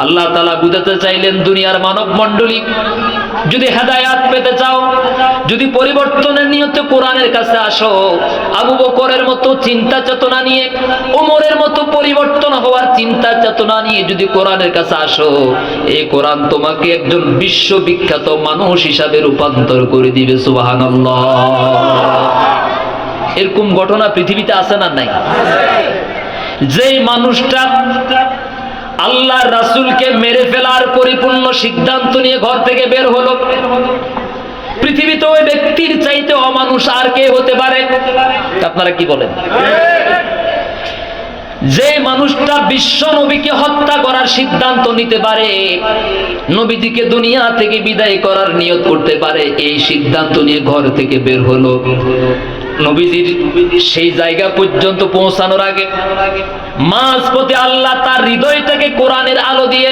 আল্লাহ তাআলা বুঝাতে চাইলেন, দুনিয়ার মানব মণ্ডলী যদি হেদায়েত পেতে চাও, যদি পরিবর্তনের নিয়তে কোরআনের কাছে আসো, আবু বকরের মতো চিন্তা চেতনা নিয়ে, ওমরের মতো পরিবর্তন হওয়ার চিন্তা চেতনা নিয়ে যদি কোরআনের কাছে আসো, এই কোরআন তোমাকে একজন বিশ্ববিখ্যাত মানুষ হিসাবে রূপান্তর করে দিবে। সুবহানাল্লাহ। এরকম ঘটনা পৃথিবীতে আছে না নাই? যেই মানুষটা আল্লাহর রাসূলকে মেরে ফেলার পরিপূর্ণ সিদ্ধান্ত নিয়ে ঘর থেকে বের হলো, পৃথিবীতে ওই ব্যক্তির চাইতে অমানুষ আর কে হতে পারে? আপনারা কি বলেন? যে মানুষটা বিশ্ব নবীকে হত্যা করার সিদ্ধান্ত নিতে পারে, নবীজিকে দুনিয়া থেকে বিদায় করার নিয়ত করতে পারে, এই সিদ্ধান্ত নিয়ে ঘর থেকে বের হলো, নবীজির সেই জায়গা পর্যন্ত পৌঁছানোর আগে মাঝপথে আল্লাহ তার হৃদয়টাকে কোরআনের আলো দিয়ে,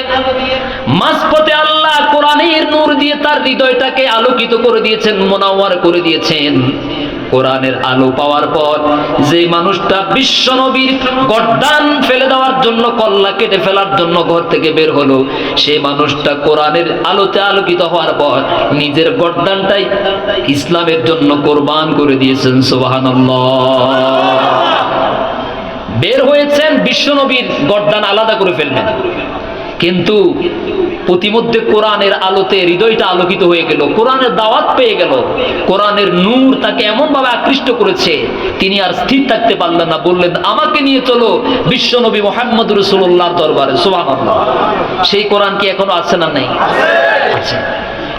মাঝপথে আল্লাহ কোরআনের নূর দিয়ে তার হৃদয়টাকে আলোকিত করে দিয়েছেন, মুনাওয়ার করে দিয়েছেন। কোরআনের আলো পাওয়ার পর যে মানুষটা বিশ্ব নবীর গর্দান ফেলে দেওয়ার জন্য, কল্লা কেটে ফেলার জন্য ঘর থেকে বের হলো, সেই মানুষটা কোরআনের আলোতে আলোকিত হওয়ার পর নিজের গর্দানটাই ইসলামের জন্য কোরবান করে দিয়েছেন। সুবহানাল্লাহ। বের হয়েছেন বিশ্ব নবীর গর্দান আলাদা করে ফেলবেন, কিন্তু প্রতিমধ্যে কোরআনের আলোতে হৃদয়টা আলোকিত হয়ে গেল, কোরআনের দাওয়াত পেয়ে গেল, কোরআনের নূর তাকে এমন ভাবে আকৃষ্ট করেছে, তিনি আর স্থির থাকতে পারলেন না, বললেন আমাকে নিয়ে চলো বিশ্ব নবী মুহাম্মদ রাসূলুল্লাহর দরবারে। সুবহানাল্লাহ। সেই কোরআন কি এখনো আছে না নাই? আছে।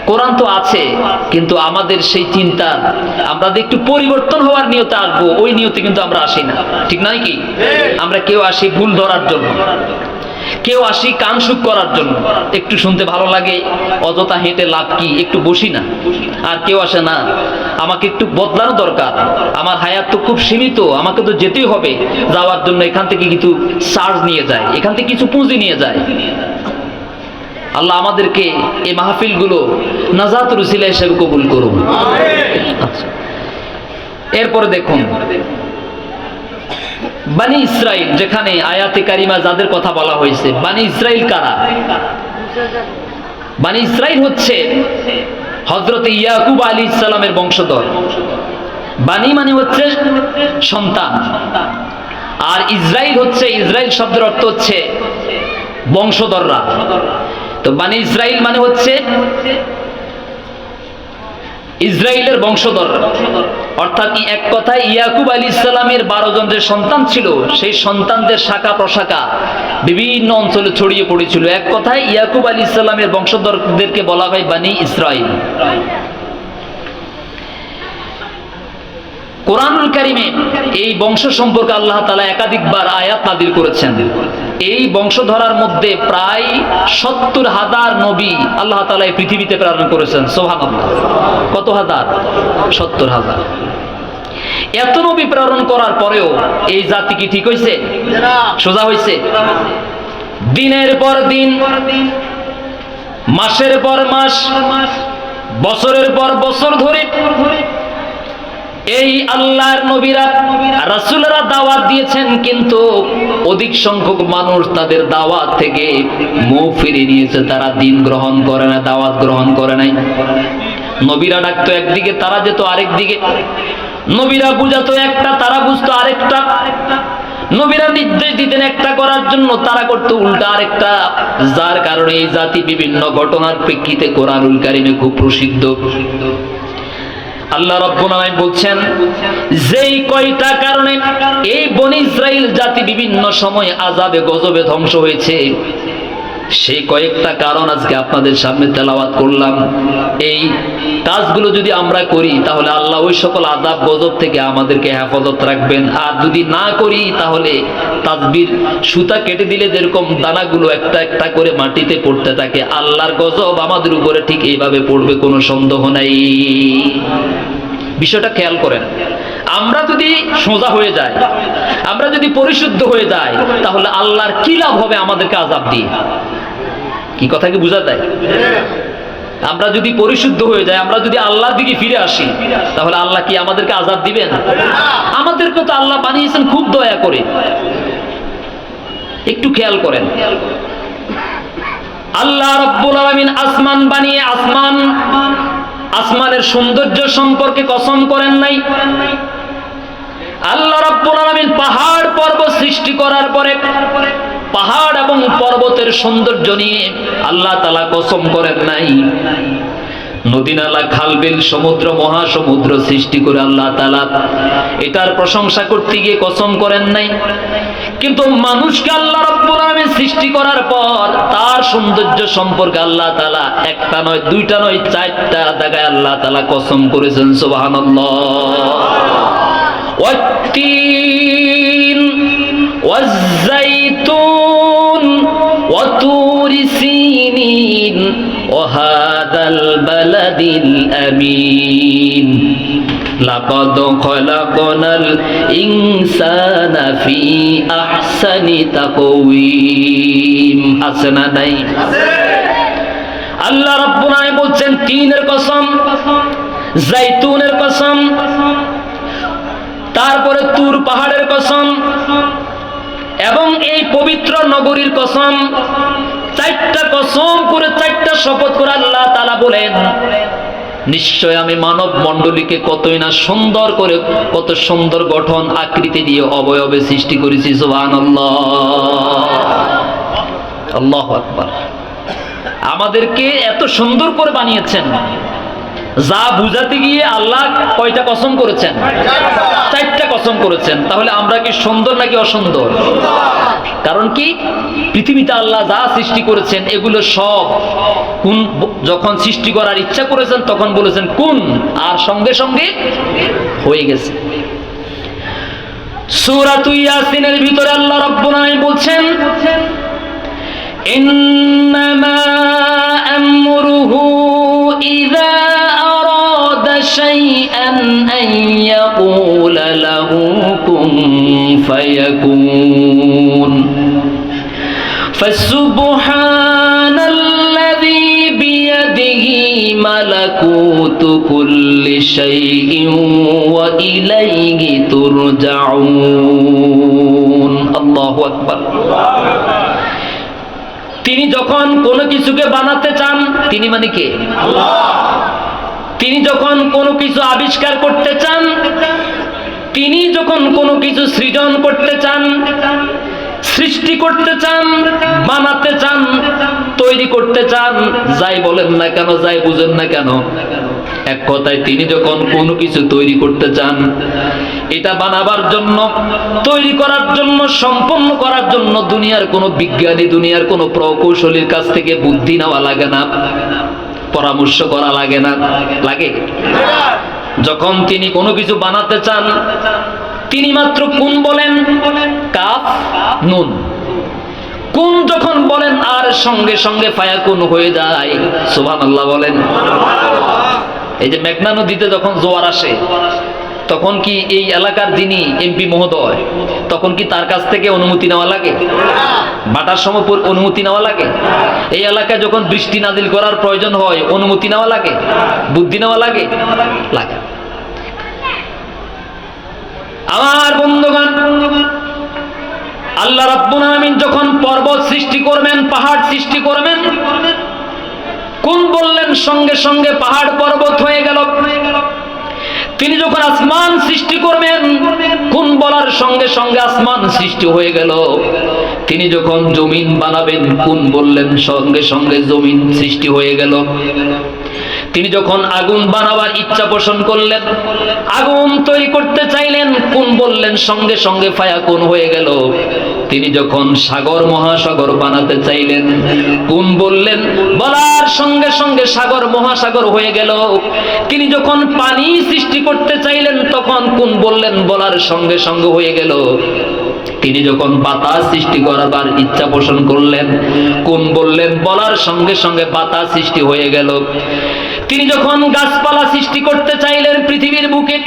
কোরআন তো আছে, কিন্তু আমাদের সেই চিন্তা, আমরা একটু পরিবর্তন হওয়ার নিয়তে আসবো, ওই নিয়তে কিন্তু আমরা আসি না। ঠিক নয় কি? আমরা কেউ আসি ভুল ধরার জন্য, কেউ আসি কান সুখ করার জন্য, একটু শুনতে ভালো লাগে, অযথা হেঁটে লাভ কি, একটু বসি না। আর কেউ আসে না আমাকে একটু বদলানো দরকার, আমার হায়াত তো খুব সীমিত, আমাকে তো যেতেই হবে, যাওয়ার জন্য এখান থেকে কিছু চার্জ নিয়ে যায়, এখান থেকে কিছু পুঁজি নিয়ে যায়। আল্লাহ আমাদেরকে এই মাহফিলগুলো নাজাতের উসিলা হিসেবে কবুল করুন। আচ্ছা, এরপরে দেখুন বানি ইসরাইল, যেখানে আয়াতে কারিমা যাদের কথা বলা হয়েছে, বানি ইসরাইল কারা? বানি ইসরাইল হচ্ছে হযরত ইয়াকুব আলাইহিস সালামের বংশধর। বানি মানে হচ্ছে সন্তান, আর ইসরাইল হচ্ছে, ইসরাইল শব্দের অর্থ হচ্ছে বংশধররা। তো বানি ইসরাইল মানে হচ্ছে ইসরাইলের বংশধর, অর্থাৎ এক কথায় ইয়াকুব আলাইহিস সালামের 12 জন যে সন্তান ছিল, সেই সন্তানদের শাখা প্রশাখা বিভিন্ন অঞ্চলে ছড়িয়ে পড়েছিল। এক কথায় ইয়াকুব আলাইহিস সালামের বংশধরদেরকে বলা হয় বানি ইসরাইল। কোরআনুল কারিমে এই বংশ সম্পর্কে আল্লাহ তাআলা একাধিকবার আয়াত নাযিল করেছেন। এই বংশধরার মধ্যে প্রায় 70,000 নবী আল্লাহ তাআলা এই পৃথিবীতে প্রেরণ করেছেন। সুবহানাল্লাহ। কত হাজার? 70,000। এত নবী প্রেরণ করার পরেও এই জাতি কি ঠিক হয়েছে? সোজা হয়েছে? দিনের পর দিন, মাসের পর মাস, বছরের পর বছর ধরে এই আল্লাহর নবীরা, রাসূলরা দাওয়াত দিয়েছেন, কিন্তু অধিক সংখ্যক মানুষ তাদের দাওয়াত থেকে মুখ ফিরিয়ে নিয়েছে। তারা দিন গ্রহণ করে না, দাওয়াত গ্রহণ করে নাই। নবীরা ডাকতো একদিকে, তারা যেত আরেক দিকে। নবীরা বুঝাতো একটা, তারা বুঝতো আরেকটা। নবীরা নির্দেশ দিতেন একটা করার জন্য, তারা করতো উল্টা আরেকটা। যার কারণে এই জাতি বিভিন্ন ঘটনার প্রেক্ষিতে কোরআনুল কারিমে খুব প্রসিদ্ধ। আল্লাহ রাব্বুল আলামিন বলছেন, যেই কয়টা কারণে এই বনি ইসরাইল জাতি বিভিন্ন সময় আযাবে গজবে ধ্বংস হয়েছে, সেই কয়েকটা কারণ আজকে আপনাদের সামনে তেলাওয়াত করলাম। এই কাজগুলো যদি আমরা করি, তাহলে আল্লাহ ওই সকল আযাব গজব থেকে আমাদেরকে হেফাজত রাখবেন। আর যদি না করি, তাহলে তাসবির সুতা কেটে দিলে যেরকম দানাগুলো একটা একটা করে মাটিতে পড়তে থাকে, আল্লাহর গজব আমাদের উপরে ঠিক এইভাবে পড়বে, কোনো সন্দেহ নাই। বিষয়টা খেয়াল করেন। আমরা যদি সোজা হয়ে যাই, আমরা যদি পরিশুদ্ধ হয়ে যাই, তাহলে আল্লাহর কি লাভ হবে আমাদেরকে আযাব দিয়ে? কি কথা কি বোঝা যায়? আমরা যদি পরিশুদ্ধ হয়ে যাই, আমরা যদি আল্লাহর দিকে ফিরে আসি, তাহলে আল্লাহ কি আমাদেরকে আযাব দিবেন? আমাদেরকে তো আল্লাহ বানিয়েছেন খুব দয়া করে। একটু খেয়াল করেন, আল্লাহ রাব্বুল আলামিন আসমান বানিয়ে আসমানের সৌন্দর্য সম্পর্কে কসম করেন নাই? আল্লাহ রাব্বুল আলামিন পাহাড় পর্বত সৃষ্টি করার পরে পাহাড় এবং পর্বতের সৌন্দর্য নিয়ে আল্লাহ তাআলা কসম করেন নাই? নদী নালা খালবিল সমুদ্র মহাসমুদ্র সৃষ্টি করে আল্লাহ তাআলা এটার প্রশংসা করতে গিয়ে কসম করেন নাই? কিন্তু মানুষকে আল্লাহ রাব্বুল আলামিন সৃষ্টি করার পর তার সৌন্দর্য সম্পর্কে আল্লাহ তাআলা একটা নয়, দুইটা নয়, চারটা জায়গায় আল্লাহ তাআলা কসম করেছেন। সুবহানাল্লাহ। ওয়াত্তিন ওয়াজ্জাইতুন ওয়া তুরি সিনিন ওয়া হাদাল বালাদিল আমিন লাকাদ খালাকনাল ইনসানা ফি আহসানি তাকওয়িম। আছে না নাই? আল্লাহ রাব্বুল আলামিন বলছেন তিনের কসম, জাইতুনের কসম, তারপরে তুর পাহাড়ের কসম এবং এই পবিত্র নগরীর কসম। চারটা কসম করে, চারটা শপথ করে আল্লাহ তাআলা বলেন নিশ্চয় আমি মানব মণ্ডলীকে কতই না সুন্দর করে, কত সুন্দর গঠন আকৃতি দিয়ে অবয়বে সৃষ্টি করেছি। সুবহানাল্লাহ, আল্লাহু আকবার। আমাদেরকে এত সুন্দর করে বানিয়েছেন, যা বুঝাতে গিয়ে আল্লাহ কয়টা কসম করেছেন? চারটা কসম করেছেন। তাহলে আমরা কি সুন্দর নাকি অসুন্দর? কারণ কি, পৃথিবীতে আল্লাহ যা সৃষ্টি করেছেন এগুলো সব কোন, যখন সৃষ্টি করার ইচ্ছা করেছেন তখন বলেছেন কোন, আর সঙ্গে সঙ্গে হয়ে গেছে। সূরা ইয়াসিনের ভিতরে আল্লাহ রাব্বুল আলামিন বলছেন ইন্নামা আমরুহু ইযা شيئا أن يقول له كن فيكون فسبحان الذي بيده ملكوت كل شيء وإليه ترجعون الله أكبر। তিনি যখন কোনো কিছুকে বানাতে চান, তিনি মানে কে? আল্লাহ। তিনি যখন কোনো কিছু আবিষ্কার করতে চান, তিনি যখন কোনো কিছু সৃজন করতে চান, সৃষ্টি করতে চান, বানাতে চান, তৈরি করতে চান, যাই বলেন না কেন, যাই বুঝেন না কেন, এক কথায় তিনি যখন কোনো কিছু তৈরি করতে চান, এটা বানাবার জন্য, তৈরি করার জন্য, সম্পন্ন করার জন্য দুনিয়ার কোনো বিজ্ঞানী, দুনিয়ার কোনো প্রকৌশলীর কাছ থেকে বুদ্ধি নেওয়া লাগে না, পরামর্শ করা লাগে না? লাগে? যখন তিনি কোনো কিছু বানাতে চান তিনি মাত্র কুন বলেন, কাফ নুন, কুন যখন বলেন আর সঙ্গে সঙ্গে ফায়াকুন হয়ে যায়। সুবহানাল্লাহ বলেন। এই যে মেঘনা নদীতে যখন জোয়ার আসে তখন কি এই এলাকার যিনি এমপি মহোদয়, তখন কি তার কাছ থেকে অনুমতি নেওয়া লাগে? বাটার সময় অনুমতি নেওয়া লাগে? এই এলাকায় যখন বৃষ্টি নাজিল করার প্রয়োজন হয় অনুমতি নেওয়া লাগে? বুদ্ধি নেওয়া লাগে? লাগে। আমার বন্ধুগণ, আল্লাহ রাব্বুল আলামিন যখন পর্বত সৃষ্টি করবেন, পাহাড় সৃষ্টি করবেন, কোন বললেন সঙ্গে সঙ্গে পাহাড় পর্বত হয়ে গেল। তিনি যখন আসমান সৃষ্টি করবেন, কোন বলার সঙ্গে সঙ্গে আসমান সৃষ্টি হয়ে গেল। তিনি যখন জমিন বানাবেন, কোন বললেন সঙ্গে সঙ্গে জমিন সৃষ্টি হয়ে গেল। তিনি যখন আগুন বানাবার ইচ্ছা পোষণ করলেন, আগুন তৈরি করতে চাইলেন, কোন বললেন সঙ্গে সঙ্গে ফায়াকুন হয়ে গেল। তিনি যখন সাগর মহাসাগর বানাতে চাইলেন, কোন বললেন, বলার সঙ্গে সঙ্গে সাগর মহাসাগর হয়ে গেল। তিনি যখন পানি সৃষ্টি করতে চাইলেন তখন কোন বললেন, বলার সঙ্গে সঙ্গে হয়ে গেল। তিনি যখন বাতাস সৃষ্টি করার ইচ্ছা পোষণ করলেন, কোন বললেন, বলার সঙ্গে সঙ্গে বাতাস সৃষ্টি হয়ে গেল। তিনি যখন গাছপালা সৃষ্টি করতে চাইলেন পৃথিবীর বুকে,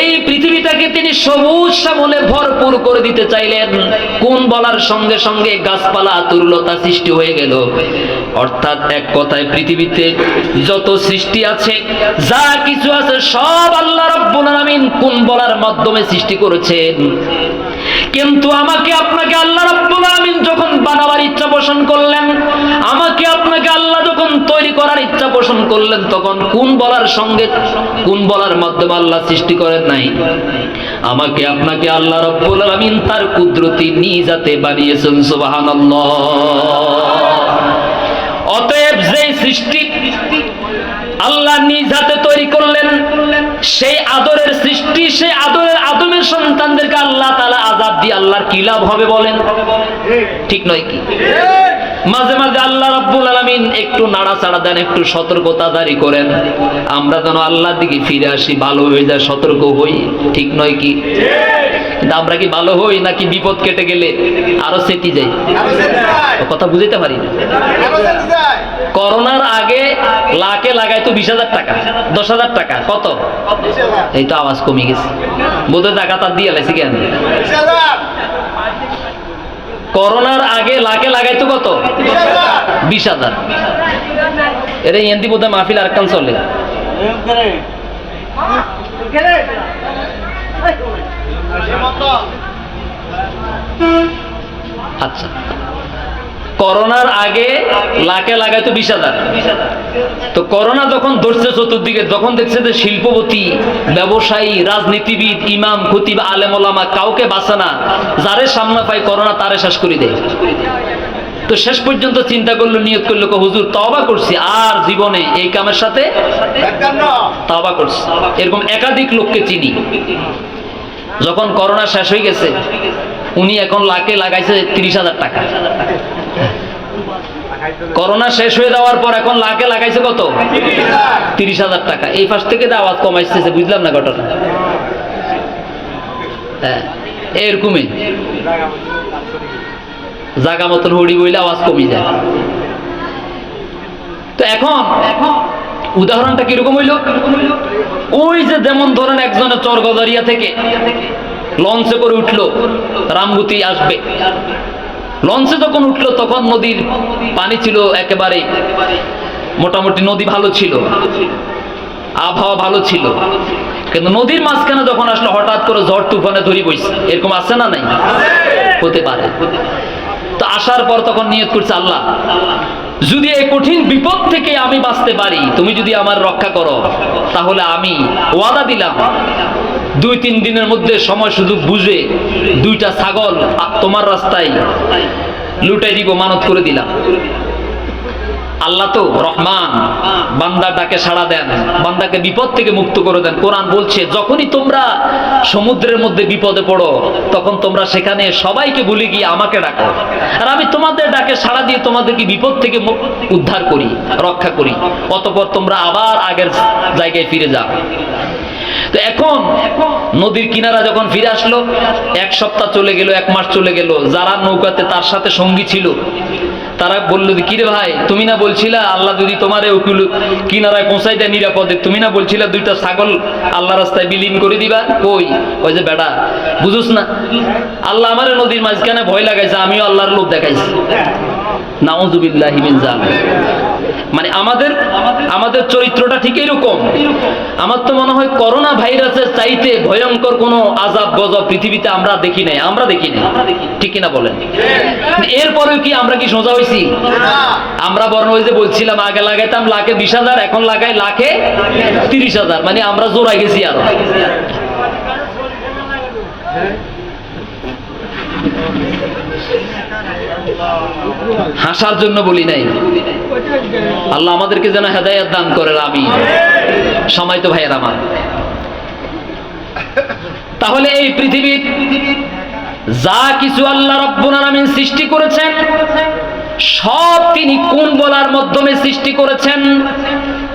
এই পৃথিবীটাকে তিনি সবুজ শ্যামলে ভরপুর করে দিতে চাইলেন, কোন বলার সঙ্গে সঙ্গে গাছপালা তরুলতা সৃষ্টি হয়ে গেল। অর্থাৎ এক কথায় পৃথিবীতে যত সৃষ্টি আছে, যা কিছু আছে, সব আল্লাহ রাব্বুল আলামিন কোন বলার মাধ্যমে সৃষ্টি করেছেন। কিন্তু আমাকে আপনাকে আল্লাহ রাব্বুল আলামিন যখন বানাবার ইচ্ছা পোষণ করলেন, আমাকে পোষণ করলেন তখন কোন বলার সঙ্গে কোন বলার মাধ্যমে আল্লাহ সৃষ্টি করেন নাই? আমাকে আপনাকে আল্লাহ রাব্বুল আলামিন তার কুদরতি নিজ হাতে বানিয়েছেন। সুবহানাল্লাহ। অতএব যে সৃষ্টি আল্লাহ নিজ হাতে তৈরি করলেন, সেই আদরের সৃষ্টি, সেই আদরের আদমের সন্তানদেরকে আল্লাহ তাআলা আযাব দিয়ে আল্লাহর কি লাভ হবে বলেন? ঠিক নয় কি? মাঝে মাঝে আল্লাহ রাব্বুল আলামিন একটু নাড়াচাড়া দেন, একটু সতর্কতা জারি করেন, আমরা যেন আল্লাহর দিকে ফিরে আসি, ভালো হয়ে যায়, সতর্ক হই। ঠিক নয় কি? কিন্তু আমরা কি ভালো হই নাকি বিপদ কেটে গেলে আরো সেটি যাই? কথা বুঝাইতে পারি না। করোনার আগে লাখে লাগাইতো 20,000 টাকা, 10,000 টাকা, কত? এই তো আওয়াজ কমে গেছে, বোধহয় টাকা তার দিয়ে লাইছি কেন? করোনার আগে লাখে লাগাইতো কত? 20,000। এর এনদি বোধহয় মাহফিল আর কাল চলে। আচ্ছা, করোনার আগে লাখে লাগাইতো 20,000। তো করোনা যখন ধরছে চতুর্দিকে, যখন দেখছে যে শিল্পপতি, ব্যবসায়ী, রাজনীতিবিদ, ইমাম, খতিব, আলেম ওলামা কাউকে বাঁচে না, যারে সামনে পায় করোনা তারে শেষ করে দেয়। তো শেষ পর্যন্ত চিন্তা করলো, নিয়ত করলো, হুজুর তওবা করছি, আর জীবনে এই কামের সাথে তওবা করছি। এরকম একাধিক লোককে চিনি। যখন করোনা শেষ হয়ে গেছে, উনি এখন লাখে লাগাইছে 30,000 টাকা। করোনা শেষ হয়ে যাওয়ার পর এখন লাখে লাগাইছে কত? 30,000 টাকা। এই পাশ থেকে আওয়াজ কমাইছে, বুঝলাম না ঘটনা। হ্যাঁ, এরকমই জাগা মতন হড়ি বইলে আওয়াজ কমে যায়। তো এখন উদাহরণটা কিরকম হইল? ওই যে যেমন ধরেন একজনের চরগদরিয়া থেকে লঞ্চে করে উঠলো, রামগুতি আসবে। লঞ্চে যখন উঠলো তখন নদীর পানি ছিল একেবারে, মোটামুটি নদী ভালো ছিল, আবহাওয়া ভালো ছিল। কিন্তু নদীর মাঝখানে যখন আসলো হঠাৎ করে ঝড় তুফানে ধরি বইছে। এরকম আছে না নাই? হতে পারে। তো আসার পর তখন নিয়ত করছে, আল্লাহ যদি এই কঠিন বিপদ থেকে আমি বাঁচতে পারি, তুমি যদি আমার রক্ষা করো, তাহলে আমি ওয়াদা দিলাম 2-3 দিনের মধ্যে সময় সুযোগ বুঝে 2টা ছাগল তোমার রাস্তায় লুটাই দিব, মানত করে দিলাম। আল্লাহ তো রহমান, বান্দার ডাকে সাড়া দেন, বান্দাকে বিপদ থেকে মুক্ত করে দেন। কোরআন বলছে, যখনই তোমরা সমুদ্রের মধ্যে বিপদে পড়ো, তখন তোমরা সেখানে সবাইকে ভুলে গিয়ে আমাকে ডাকো, আর আমি তোমাদের ডাকে সাড়া দিয়ে তোমাদেরকে বিপদ থেকে উদ্ধার করি, রক্ষা করি। অতঃপর তোমরা আবার আগের জায়গায় ফিরে যাও। তো এখন নদীর কিনারা যখন ফিরে আসলো, 1 সপ্তাহ চলে গেল, 1 মাস চলে গেল। যারা নৌকাতে তার সাথে সঙ্গী ছিল, তারা বললো, কিরে ভাই, তুমি না বলছিলা আল্লাহ যদি তোমার উকিল কিনারায় পৌঁছাই দেয় নিরাপদে, তুমি না বলছিলা 2টা ছাগল আল্লাহ রাস্তায় বিলীন করে দিবা? কই, ওই যে বেটা, বুঝুস না, আল্লাহ আমার নদীর মাঝখানে ভয় লাগাইছে, আমিও আল্লাহর লোভ দেখাইছি। নাউযুবিল্লাহি মিন যালিক। মানে আমাদের চরিত্রটা ঠিক এরকম। আমার তো মনে হয় করোনা ভাইরাসের চাইতে ভয়ঙ্কর কোনো আযাব গজব পৃথিবীতে আমরা দেখি নাই। ঠিক কিনা বলেন? এরপরেও কি আমরা কি সোজা হয়েছি? আমরা বরং ওই যে বলছিলাম, আগে লাগাইতাম লাখে 20,000, এখন লাগাই লাখে 30,000। মানে আমরা জোড়াই গেছি আরো। হাসার জন্য বলি নাই। আল্লাহ আমাদেরকে যেন হেদায়েত দান করেন, আমিন। সময়তো ভাইয়ের আমার, তাহলে এই পৃথিবীর যা কিছু আল্লাহ রাব্বুল আলামিন সৃষ্টি করেছেন, সব তিনি কোন বলার মাধ্যমে সৃষ্টি করেছেন।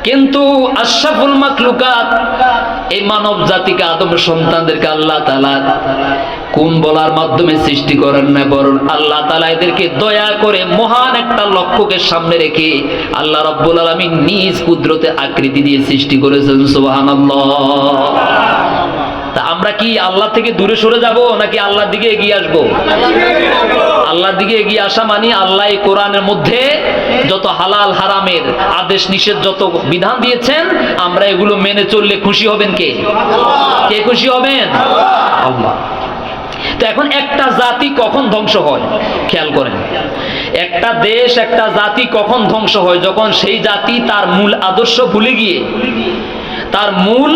কিন্তু আশরাফুল মাখলুকাত, এই মানব জাতিকে, আদমের সন্তানদেরকে আল্লাহ তাআলা কোন বলার মাধ্যমে সৃষ্টি করেন না, বরং আল্লাহ তাআলা এদেরকে দয়া করে মহান একটা লক্ষ্যকে সামনে রেখে আল্লাহ রাব্বুল আলামিন নিজ কুদরতে আকৃতি দিয়ে সৃষ্টি করেছেন। সুবহানাল্লাহ। তা আমরা কি আল্লাহ থেকে দূরে সরে যাব নাকি আল্লাহর দিকে এগিয়ে আসব? আল্লাহর দিকে এগিয়ে আসা মানে আল্লাহ এই কোরআনের মধ্যে যত হালাল হারামের আদেশ নিষেধ যত বিধান দিয়েছেন, আমরা এগুলো মেনে চললে খুশি হবেন কে? কে খুশি হবেন? আল্লাহ। তো এখন একটা জাতি কখন ধ্বংস হয় খেয়াল করেন। একটা দেশ একটা জাতি কখন ধ্বংস হয়? যখন সেই জাতি তার মূল আদর্শ ভুলে গিয়ে, তার মূল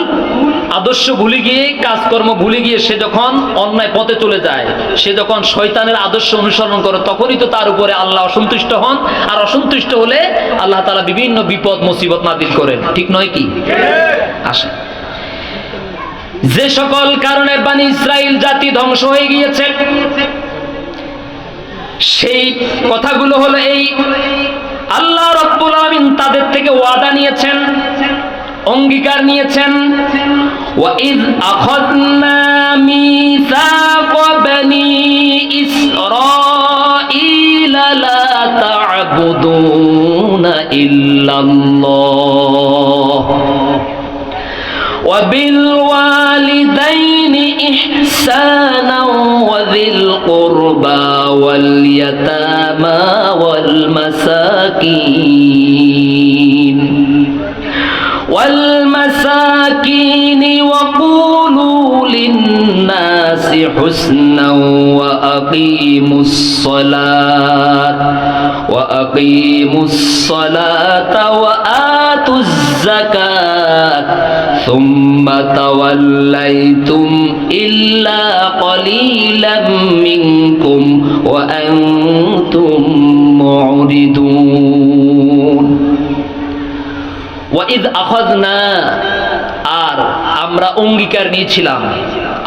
আদর্শ ভুলে গিয়ে, কাজকর্ম ভুলে গিয়ে সে যখন অন্যায় পথে চলে যায়, সে যখন শয়তানের আদর্শ অনুসরণ করে, তখনই তো তার উপরে আল্লাহ অসন্তুষ্ট হন। আর অসন্তুষ্ট হলে আল্লাহ তাআলা বিভিন্ন বিপদ মুসিবত নাযিল করেন। ঠিক নয় কি? আসে যে সকল কারণে বনি ইসরাইল জাতি ধ্বংস হয়ে গিয়েছে, সেই কথাগুলো হলো এই: আল্লাহ রাব্বুল আলামিন তাদের থেকে ওয়াদা নিয়েছেন, অঙ্গীকার নিয়েছেন। وَإِذْ أَخَذْنَا مِيثَاقَ بَنِي إِسْرَائِيلَ لَا تَعْبُدُونَ إِلَّا اللَّهَ وَبِالْوَالِدَيْنِ إِحْسَانًا وَذِي الْقُرْبَى وَالْيَتَامَى وَالْمَسَاكِينِ وَقُولُوا لِلنَّاسِ حُسْنًا وَأَقِيمُوا الصَّلَاةَ وَآتُوا الزَّكَاةَ ثُمَّ تَوَلَّيْتُمْ إِلَّا قَلِيلًا مِنكُمْ وَأَنْتُمْ مُعْرِضُونَ। ওয়াইদ আখাযনা, আর আমরা অঙ্গীকার নিয়েছিলাম।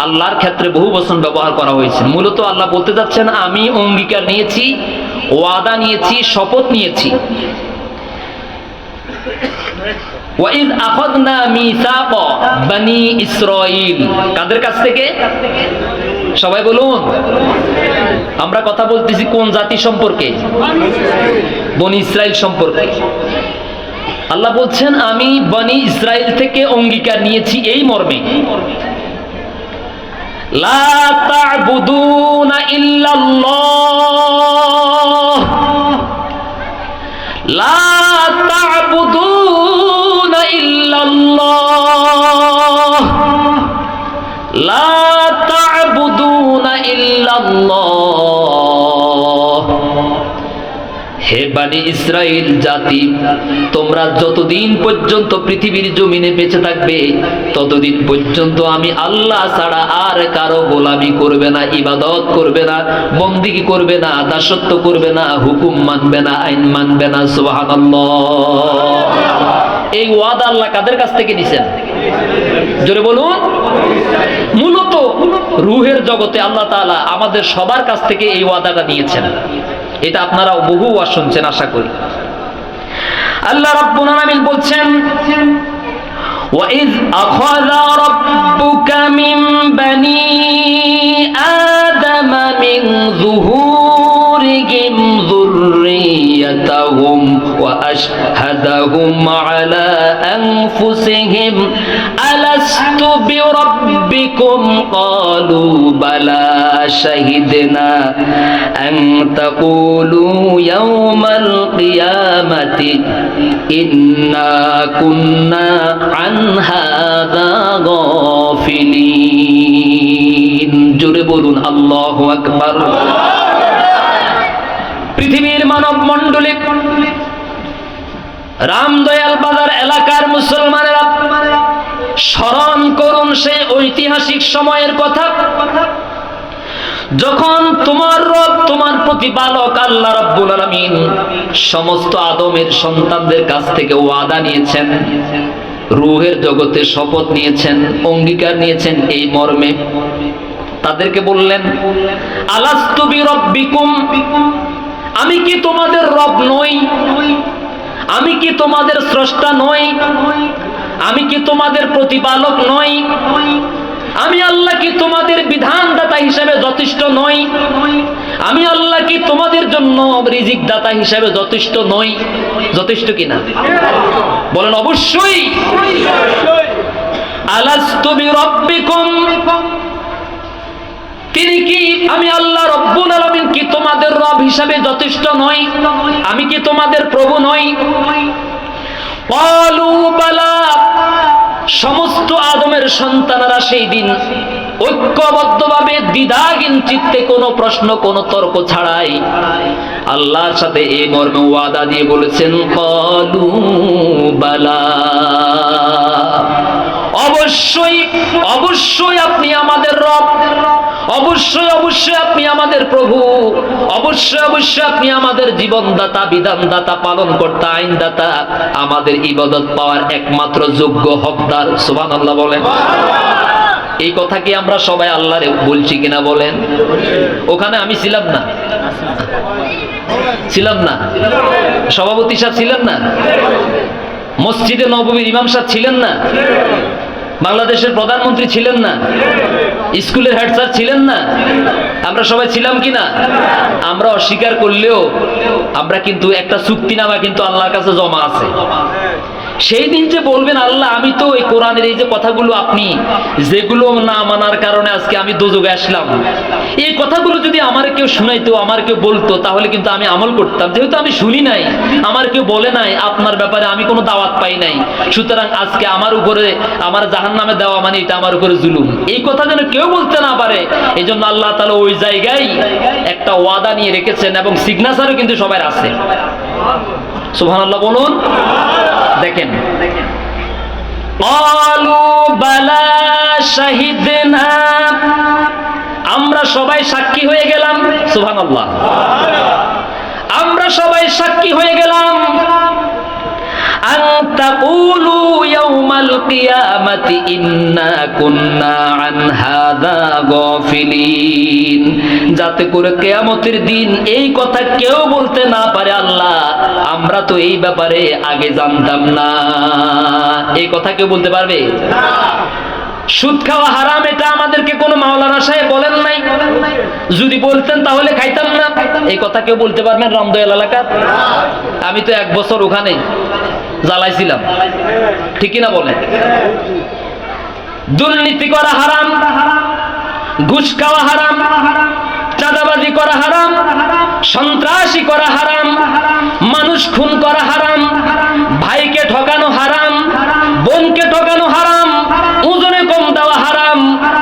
আল্লাহর ক্ষেত্রে বহু বচন ব্যবহার করা হয়েছে। মূলত আল্লাহ বলতে যাচ্ছেন, আমি অঙ্গীকার নিয়েছি, ওয়াদা নিয়েছি, শপথ নিয়েছি। ওয়াইদ আখাযনা মিসাক বনি ইসরাইল, কাদের কাছ থেকে? সবাই বলুন। আমরা কথা বলতেছি কোন জাতি সম্পর্কে? বনি ইসরাইল সম্পর্কে। আল্লাহ বলছেন, আমি বনি ইসরাইল থেকে অঙ্গীকার নিয়েছি এই মর্মে: লা তা'বুদুনা ইল্লাল্লাহ, লা তা'বুদুনা ইল্লাল্লাহ, লা তা'বুদুনা ইল্লাল্লাহ। হে বনি ইসরাইল জাতি, তোমরা যতদিন পর্যন্ত পৃথিবীর জমিনে বেঁচে থাকবে, ততদিন পর্যন্ত আমি আল্লাহ ছাড়া আর কারো গোলামি করবে না, ইবাদত করবে না, বন্দেগী করবে না, দাসত্ব করবে না, হুকুম মানবে না, আইন মানবে না। সুবহানাল্লাহ। এই ওয়াদা আল্লাহ কাদের কাছ থেকে নিছেন? জোরে বলুন। মূলত রূহের জগতে আল্লাহ তাআলা আমাদের সবার কাছ থেকে এই ওয়াদাটা নিয়েছেন। এটা আপনারা বহু ওয়াজ শুনছেন আশা করি। আল্লাহ রাব্বুল আলামিন বলছেন, وَإِذْ أَخَذَ رَبُّكَ مِنْ بَنِي آدَمَ مِنْ ظُهُورِهِمْ ذُرِّيَّتَهُمْ وَأَشْهَدَهُمْ عَلَى أَنفُسِهِمْ أَلَسْتُ بِرَبِّكُمْ قَالُوا بَلَى شَهِدْنَا أَنْ تَقُولُوا يَوْمَ الْقِيَامَةِ إِنَّا كُنَّا عَنْ هَذَا غَافِلِينَ। জোরে বলুন আল্লাহু আকবার। পৃথিবীর মানব মণ্ডলী, রামদয়াল বাজার এলাকার মুসলমানেরা, স্মরণ করুন সেই ঐতিহাসিক সময়ের কথা, যখন তোমার রব, তোমার প্রতিপালক আল্লাহ রাব্বুল আলামিন সমস্ত আদমের সন্তানদের কাছ থেকে ওয়াদা নিয়েছেন, রূহের জগতে শপথ নিয়েছেন, অঙ্গীকার নিয়েছেন এই মর্মে। তাদেরকে বললেন, আলাস্তু বিরাব্বিকুম, আমি কি তোমাদের রব নই? আমি কি তোমাদের স্রষ্টা নই? আমি কি তোমাদের প্রতিপালক নই? আমি আল্লাহ কি তোমাদের বিধানদাতা হিসেবে যথেষ্ট নই? আমি আল্লাহ কি তোমাদের জন্য রিজিক দাতা হিসেবে যথেষ্ট নই? যথেষ্ট কিনা বলেন? অবশ্যই। আলাস্তু বিরাব্বিকুম, তিনি কি, আমি আল্লাহ রব্বুল আলামিন কি তোমাদের রব হিসাবে যথেষ্ট নই? আমি কি তোমাদের প্রভু নই? ক্বালু বালা, সমস্ত আদমের সন্তানেরা সেই দিন ঐক্যবদ্ধভাবে দ্বিধাহীন চিত্তে কোনো প্রশ্ন কোনো তর্ক ছাড়াই আল্লাহর সাথে এই মর্মে ওয়াদা দিয়ে বলেছেন, ক্বালু বালা, অবশ্যই অবশ্যই আপনি আমাদের রব, অবশ্যই অবশ্যই আপনি আমাদের প্রভু, অবশ্যই অবশ্যই আপনি আমাদের জীবনদাতা, বিধানদাতা, পালনকর্তা, আইনদাতা, আমাদের ইবাদত পাওয়ার একমাত্র যোগ্য হকদার। সুবহানাল্লাহ বলেন। এই কথা কি আমরা সবাই আল্লাহরে বলছি কিনা বলেন? ওখানে আমি ছিলাম না, ছিলাম না, সভাপতি সাহেব ছিলেন না, মসজিদে নববীর ইমাম সাহেব ছিলেন না, বাংলাদেশের প্রধানমন্ত্রী ছিলেন না, স্কুলের হেড স্যার ছিলেন না, আমরা সবাই ছিলাম কিনা? আমরা অস্বীকার করলেও আমরা কিন্তু একটা চুক্তিনামা কিন্তু আল্লাহর কাছে জমা আছে। সেই দিন যে বলবেন, আল্লাহ আমি তো এই কোরআনের এই যে কথাগুলো আপনি যেগুলো না মানার কারণে আজকে আমি দোজখে আসলাম, এই কথাগুলো যদি আমার কেউ শুনাইতো, আমার কেউ বলতো, তাহলে কিন্তু আমি আমল করতাম। যেহেতু আমি শুনি নাই, আমার কেউ বলে নাই, আপনার ব্যাপারে আমি কোনো দাওয়াত পাই নাই, সুতরাং আজকে আমার উপরে আমার জাহান্নামে দেওয়া মানে এটা আমার উপরে জুলুম। এই কথা যেন কেউ বলতে না পারে, এই জন্য আল্লাহ তাআলা ওই জায়গায় একটা ওয়াদা নিয়ে রেখেছেন এবং সিগনেচারও কিন্তু সবার আছে। সুবহানাল্লাহ বলুন। দেখেন, ক্বালু বালা শাহিদনা, আমরা সবাই সাক্ষী হয়ে গেলাম। সুবহানাল্লাহ, আমরা সবাই সাক্ষী হয়ে গেলাম। আন তাকুলু ইয়াউমাল কিয়ামাতি ইন্না কুন্না আন হাযা গাফিলিন, যাতে করে কিয়ামতের দিন এই কথা কেউ বলতে না পারে, আল্লাহ আমরা তো এই ব্যাপারে আগে জানতাম না। এই কথা কেউ বলতে পারবে না। সুদ খাওয়া হারাম, এটা আমাদেরকে কোনো মাওলানা সাহেব বলেন নাই, যদি বলতেন তাহলে খাইতাম না। এই কথা কেউ বলতে পারবেন রামদয়াল এলাকার? আমি তো 1 বছর ওখানে জ্বালাইছিলাম, ঠিক কিনা বলেন? দুর্নীতি করা হারাম, ঘুষ খাওয়া হারাম, চাঁদাবাজি করা হারাম, সন্ত্রাসী করা হারাম, মানুষ খুন করা হারাম, ভাইকে ঠকানো হারাম, বোনকে ঠকানো হারাম, ওজনে কম দেওয়া হারাম,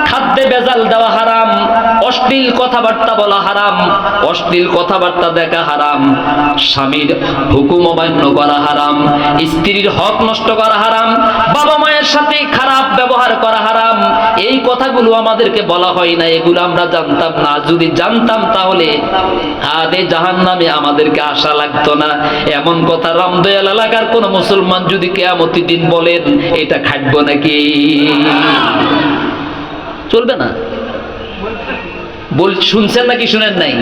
খাদ্যে ভেজাল দেওয়া হারাম, অশ্লীল কথাবার্তা বলা হারাম, অশ্লীল কথাবার্তা দেখা হারাম, স্বামীর হুকুম অমান্য করা হারাম, স্ত্রীর হক নষ্ট করা হারাম, বাবা মায়ের সাথে খারাপ ব্যবহার করা হারাম। এই কথাগুলো আমাদেরকে বলা হয় না, এগুলো আমরা জানতাম না। যদি জানতাম তাহলে আদে জাহান্নামে আমাদেরকে আশা লাগতো না। এমন কথা রামদয়াল এলাকার কোন মুসলমান যদি কিয়ামতের দিন বলেন, এটা খাটবো নাকি? চলবে না। শুনছেন নাকি শুনেন নাই?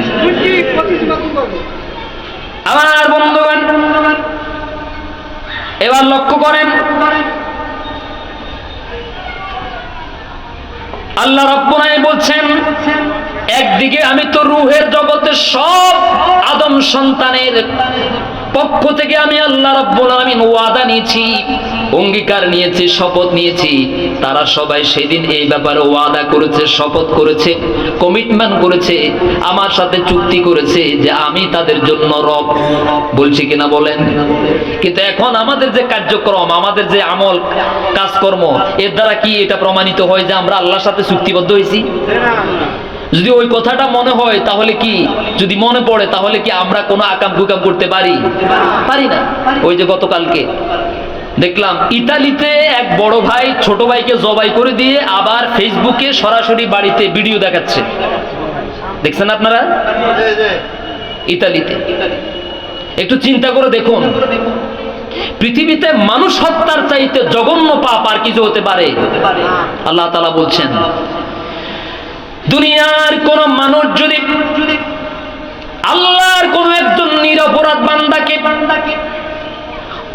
আমার বন্ধুগণ, এবার লক্ষ্য করেন, আল্লাহ রাব্বুল আলামিন বলছেন, একদিকে আমি তো রূহের জগতের সব আদম সন্তানের পক্ষ থেকে আমি আল্লাহ রাব্বুল আলামিন ওয়াদা নিয়েছি, অঙ্গীকার নিয়েছি, শপথ নিয়েছি। তারা সবাই সেদিন এই ব্যাপারে ওয়াদা করেছে, শপথ করেছে, কমিটমেন্ট করেছে, আমার সাথে চুক্তি করেছে যে আমি তাদের জন্য রব। বলছি কিনা বলেন? কিন্তু এখন আমাদের যে কার্যক্রম, আমাদের যে আমল কাজকর্ম, এর দ্বারা কি এটা প্রমাণিত হয় যে আমরা আল্লাহর সাথে চুক্তিবদ্ধ হয়েছি? যদি ওই কথাটা মনে হয়, তাহলে কি, যদি মনে পড়ে, তাহলে কি আমরা কোনো আকাম কুকাম করতে পারি? পারি না। ওই যে গতকালকে দেখলাম ইতালিতে এক বড় ভাই ছোট ভাইকে জবাই করে দিয়ে আবার ফেসবুকে সরাসরি বাড়িতে ভিডিও দেখাচ্ছে। দেখছেন আপনারা? ইতালিতে একটু চিন্তা করে দেখুন, পৃথিবীতে মানুষ হত্যার চাইতে জঘন্য পাপ আর কিছু হতে পারে? আল্লাহ তাআলা বলছেন, দুনিয়ার কোন মানুষ যদি আল্লাহর কোন একজন নিরপরাধ বান্দাকে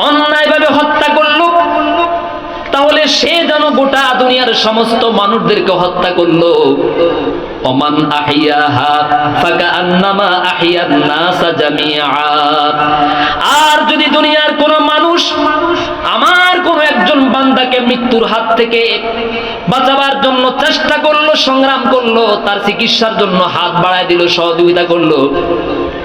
অন্যায়ভাবে হত্যা করলো, তাহলে সে যেন গোটা দুনিয়ার সমস্ত মানুষদেরকে হত্যা করলো। ওমান আহিয়াহা ফাকান্নামা আহিয়ান নাসা জামিআ। আর যদি দুনিয়ার কোন মানুষ আমার কোন একজন বান্দাকে মৃত্যুর হাত থেকে বাঁচাবার জন্য চেষ্টা করলো, সংগ্রাম করলো, তার চিকিৎসার জন্য হাত বাড়ায় দিল, সহযোগিতা করলো,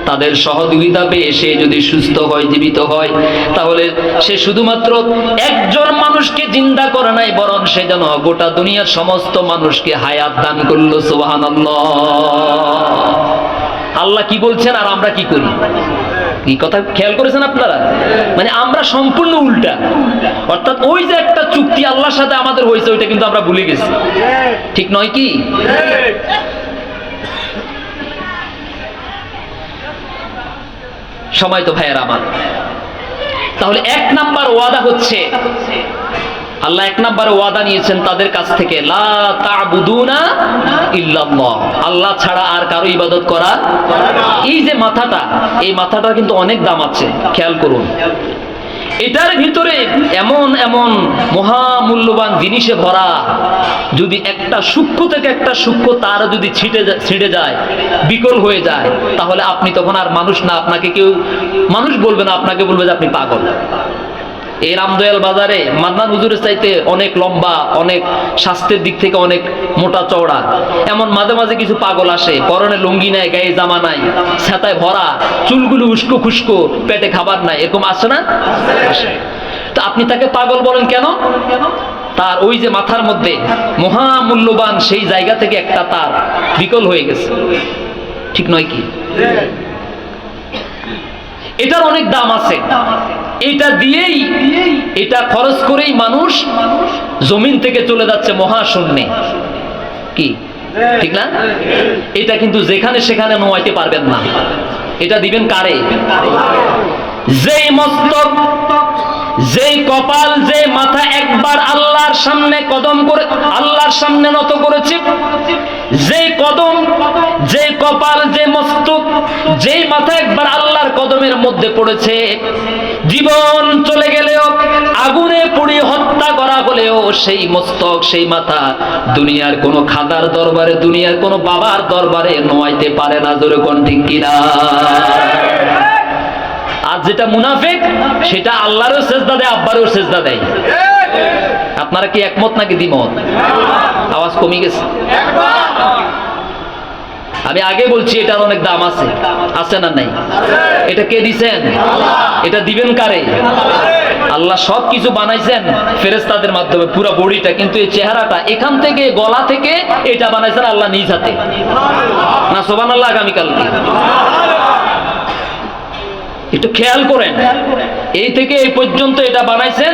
তাদের সহযোগিতা পেয়ে সে যদি সুস্থ হয়, জীবিত হয়, তাহলে সে শুধুমাত্র একজন মানুষকে জিন্দা করে নাই, বরং সে যেন গোটা দুনিয়ার সমস্ত মানুষকে হায়াত দান করলো। সুবহানাল্লাহ। আল্লাহ কি বলছেন আর আমরা কি করি? এই কথা খেয়াল করেছেন আপনারা? মানে আমরা সম্পূর্ণ উল্টা। অর্থাৎ ওই যে একটা চুক্তি আল্লাহর সাথে আমাদের হয়েছে, ওইটা কিন্তু আমরা ভুলে গেছি। ঠিক নয় কি? সময় তো ভাইয়ের আমার, তাহলে এক নাম্বার ওয়াদা হচ্ছে, আল্লাহ এক নাম্বারে ওয়াদা নিয়েছেন তাদের কাছ থেকে, লা তা'বুদুনা ইল্লাল্লাহ, আল্লাহ ছাড়া আর কারো ইবাদত করা। এই যে মাথাটা, এই মাথাটার কিন্তু অনেক দাম আছে, খেয়াল করুন। এটার ভিতরে এমন এমন মহামূল্যবান জিনিসে ভরা, যদি একটা সূক্ষ্ম থেকে একটা সূক্ষ্ম তার যদি ছিঁড়ে যায়, বিকল হয়ে যায়, তাহলে আপনি তখন আর মানুষ না, আপনাকে কেউ মানুষ বলবে না, আপনাকে বলবে যে আপনি পাগল। এই রামদয়াল বাজারে মান্নান হুজুরের চাইতে অনেক লম্বা, অনেক স্বাস্থ্যের দিক থেকে অনেক মোটা চওড়া, এমন মাঝে মাঝে কিছু পাগল আসে, পরনে লুঙ্গি নাই, গায়ে জামা নাই, ছাতায় ভরা, চুলগুলো উস্কো খুস্কো, পেটে খাবার নাই, এরকম আসে না? তা আপনি তাকে পাগল বলেন কেন? তার ওই যে মাথার মধ্যে মহামূল্যবান সেই জায়গা থেকে একটা তার বিকল হয়ে গেছে। ঠিক নয় কি? এটার অনেক দাম আছে। এটা দিয়েই, এটা খরচ করেই মানুষ জমিন থেকে চলে যাচ্ছে মহাশূন্যে। কি ঠিক না? এটা কিন্তু যেখানে সেখানে নোয়াইতে পারবেন না। এটা দিবেন কারে? যেই মস্তক, যেই কপাল, যে মাথা একবার আল্লাহর সামনে কদম করে, আল্লাহর সামনে নত করেছে, যেই কদম, যে কপাল, যে মস্তক, যেই মাথা একবার আল্লাহর কদমের মধ্যে পড়েছে, জীবন চলে গেলেও, আগুনে পুড়িয়ে হত্যা করা হলেও সেই মস্তক, সেই মাথা দুনিয়ার কোন খাদার দরবারে, দুনিয়ার কোন বাবার দরবারে নোয়াইতে পারে না। জোরে কোন ঠিক কিনা? আর যেটা মুনাফিক, সেটা আল্লাহরও সেজদা দেয়, আব্বারও সেজদা দেয়। আপনারা কি একমত নাকি দ্বিমত? আওয়াজ কমে গেছে। আমি আগে বলছি এটার অনেক দাম আছে, আছে না নাই? এটা কে দিছেন? এটা দিবেন কারে? আল্লাহ সব কিছু বানাইছেন ফেরেশতাদের মাধ্যমে, পুরো বডিটা, কিন্তু এই চেহারাটা এখান থেকে, গলা থেকে, এটা বানাইছেন আল্লাহ নিজ হাতে। না সুবহানাল্লাহ আগামীকালকে একটু খেয়াল করেন, এই থেকে এই পর্যন্ত এটা বানাইছেন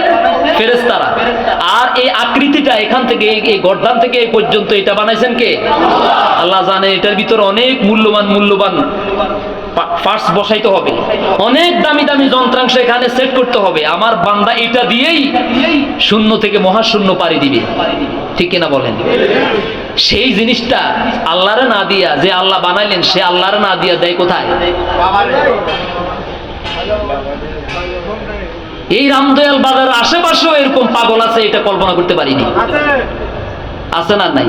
ফেরেশতারা। আর এই আকৃতিটা এখান থেকে, এই গর্দান থেকে এই পর্যন্ত এটা বানাইছেন কে? আল্লাহ জানেন। এটার ভিতরে অনেক মূল্যবান মূল্যবান পার্টস বসাইতে হবে, অনেক দামি দামি যন্ত্রাংশ এখানে সেট করতে হবে। আমার বান্দা এটা দিয়েই শূন্য থেকে মহাশূন্য পাড়ি দিবে। ঠিক কিনা বলেন? সেই জিনিসটা আল্লাহরে না দিয়া, যে আল্লাহ বানাইলেন সে আল্লাহরে না দিয়া দেয় কোথায়? এই রামদয়াল বাজারের আশেপাশেও এরকম পাগল আছে, এটা কল্পনা করতে পারিনি। আছে না নাই?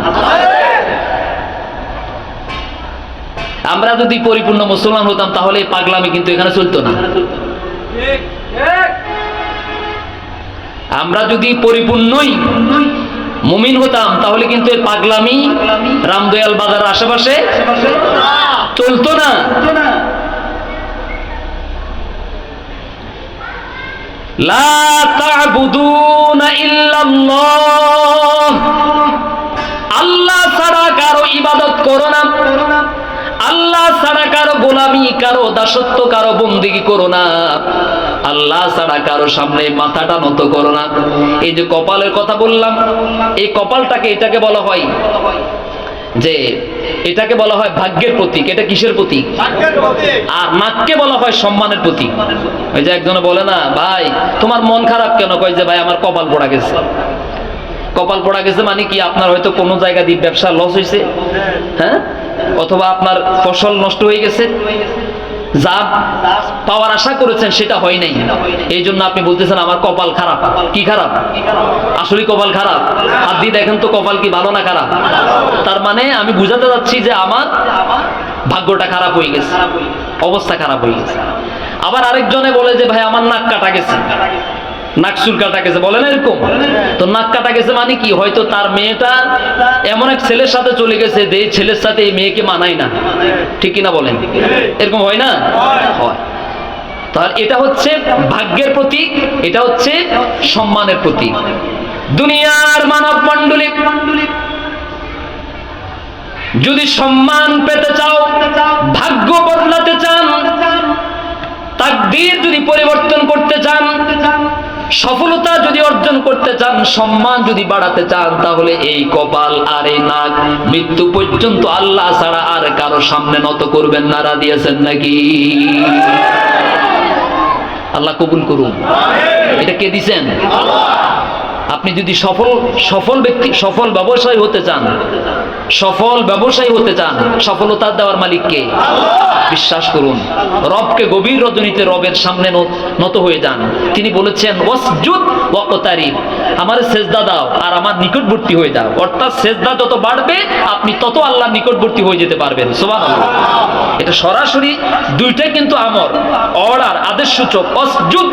আমরা যদি পরিপূর্ণ মুসলমান হতাম, তাহলে এই পাগলামি কিন্তু এখানে চলতো না। আমরা যদি পরিপূর্ণই মুমিন হতাম, তাহলে কিন্তু এই পাগলামি রামদয়াল বাজারের আশেপাশে চলতো না। লা তা'বুদুনা ইল্লাল্লাহ, আল্লাহ ছাড়া কারো ইবাদত করো না, আল্লাহ ছাড়া কারো গোলামি, কারো দাসত্ব, কারো বন্দেগী করো না, আল্লাহ ছাড়া কারো সামনে মাথাটা নত করো না। এই যে কপালের কথা বললাম, এই কপালটাকে, এটাকে বলা হয় যে, এটাকে বলা হয় ভাগ্যের প্রতীক। এটা কিসের প্রতীক? আর নাককে বলা হয় সম্মানের প্রতীক। ওই যে একজনে বলে না, ভাই তোমার মন খারাপ কেন? কয় যে ভাই আমার কপাল পড়া গেছে। কপাল পড়া গেছে মানে কি? আপনার হয়তো কোনো জায়গা দিয়ে ব্যবসা লস হয়েছে, হ্যাঁ, অথবা আপনার ফসল নষ্ট হয়ে গেছে, যা পাওয়ার আশা করেছেন সেটা হয় নাই, এই জন্য আপনি বলতেছেন আমার কপাল খারাপ। কি খারাপ? আসলে কপাল খারাপ? হাত দিয়ে দেখেন তো কপাল কি ভালো না খারাপ? তার মানে আমি বুঝাতে যাচ্ছি যে আমার ভাগ্যটা খারাপ হয়ে গেছে, অবস্থা খারাপ হয়ে গেছে। আবার আরেকজনে বলে যে ভাই আমার নাক কাটা গেছে। নাক চুল কাটা গেছে, বলে না এরকম? তো নাক কাটা গেছে মানে কি, হয়তো তার মেয়েটা এমন এক ছেলের সাথে চলে গেছে যে ছেলের সাথে এই মেয়েকে মানায় না, ঠিক কিনা বলেন? এরকম হয় না? হয়। তাহলে এটা হচ্ছে ভাগ্যের প্রতীক, এটা হচ্ছে সম্মানের প্রতীক। দুনিয়ার মানব মণ্ডলী যদি সম্মান পেতে চাও, ভাগ্য বদলাতে চান, তাকদীর যদি পরিবর্তন করতে চান, সফলতা যদি অর্জন করতে চান, সম্মান যদি বাড়াতে চান, তাহলে এই কপাল আর এই নাক মৃত্যু পর্যন্ত আল্লাহ ছাড়া আর কারো সামনে নত করবেন না। দিয়েছেন নাকি? আল্লাহ কবুল করুন। এটা কে দিছেন? আপনি যদি সফল ব্যক্তি, সফল ব্যবসায়ী হতে চান, সফলতা দেওয়ার মালিক কে? বিশ্বাস করুন, রবকে গভীর রজনীতে রবের সামনে নত হয়ে যান। তিনি বলেছেন ওয়াসজুদ ওয়াকতারিব, আমারে সেজদা দাও আর আমার নিকটবর্তী হয়ে যাও। অর্থাৎ সেজদা যত বাড়বে আপনি তত আল্লাহর নিকটবর্তী হয়ে যেতে পারবেন। সুবহানাল্লাহ। এটা সরাসরি দুইটাই কিন্তু আমর, অর্ডার, আদেশ সূচক। ওয়াসজুদ,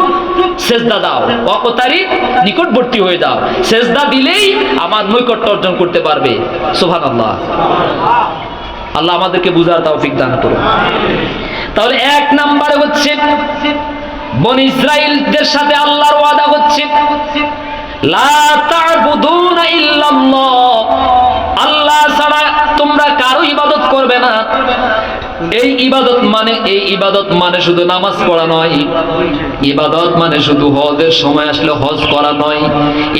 সেজদা দাও, ওয়াকতারিব, নিকটবর্তী হয়ে যাও। সেজদা দিলেই আমার নৈকট্য অর্জন করতে পারবে। সুবহানাল্লাহ। আল্লাহ আমাদেরকে বুঝার তৌফিক দান করুন। তাহলে এক নম্বরে হচ্ছে বনি ইসরাইলদের সাথে আল্লাহর ওয়াদা হচ্ছে লা তা'বুদুনা ইল্লাল্লাহ, আল্লাহ ছাড়া তোমরা কারো ইবাদত করবে না। এই ইবাদত মানে শুধু নামাজ পড়া নয়, ইবাদত মানে শুধু হজের সময় আসলে হজ করা নয়,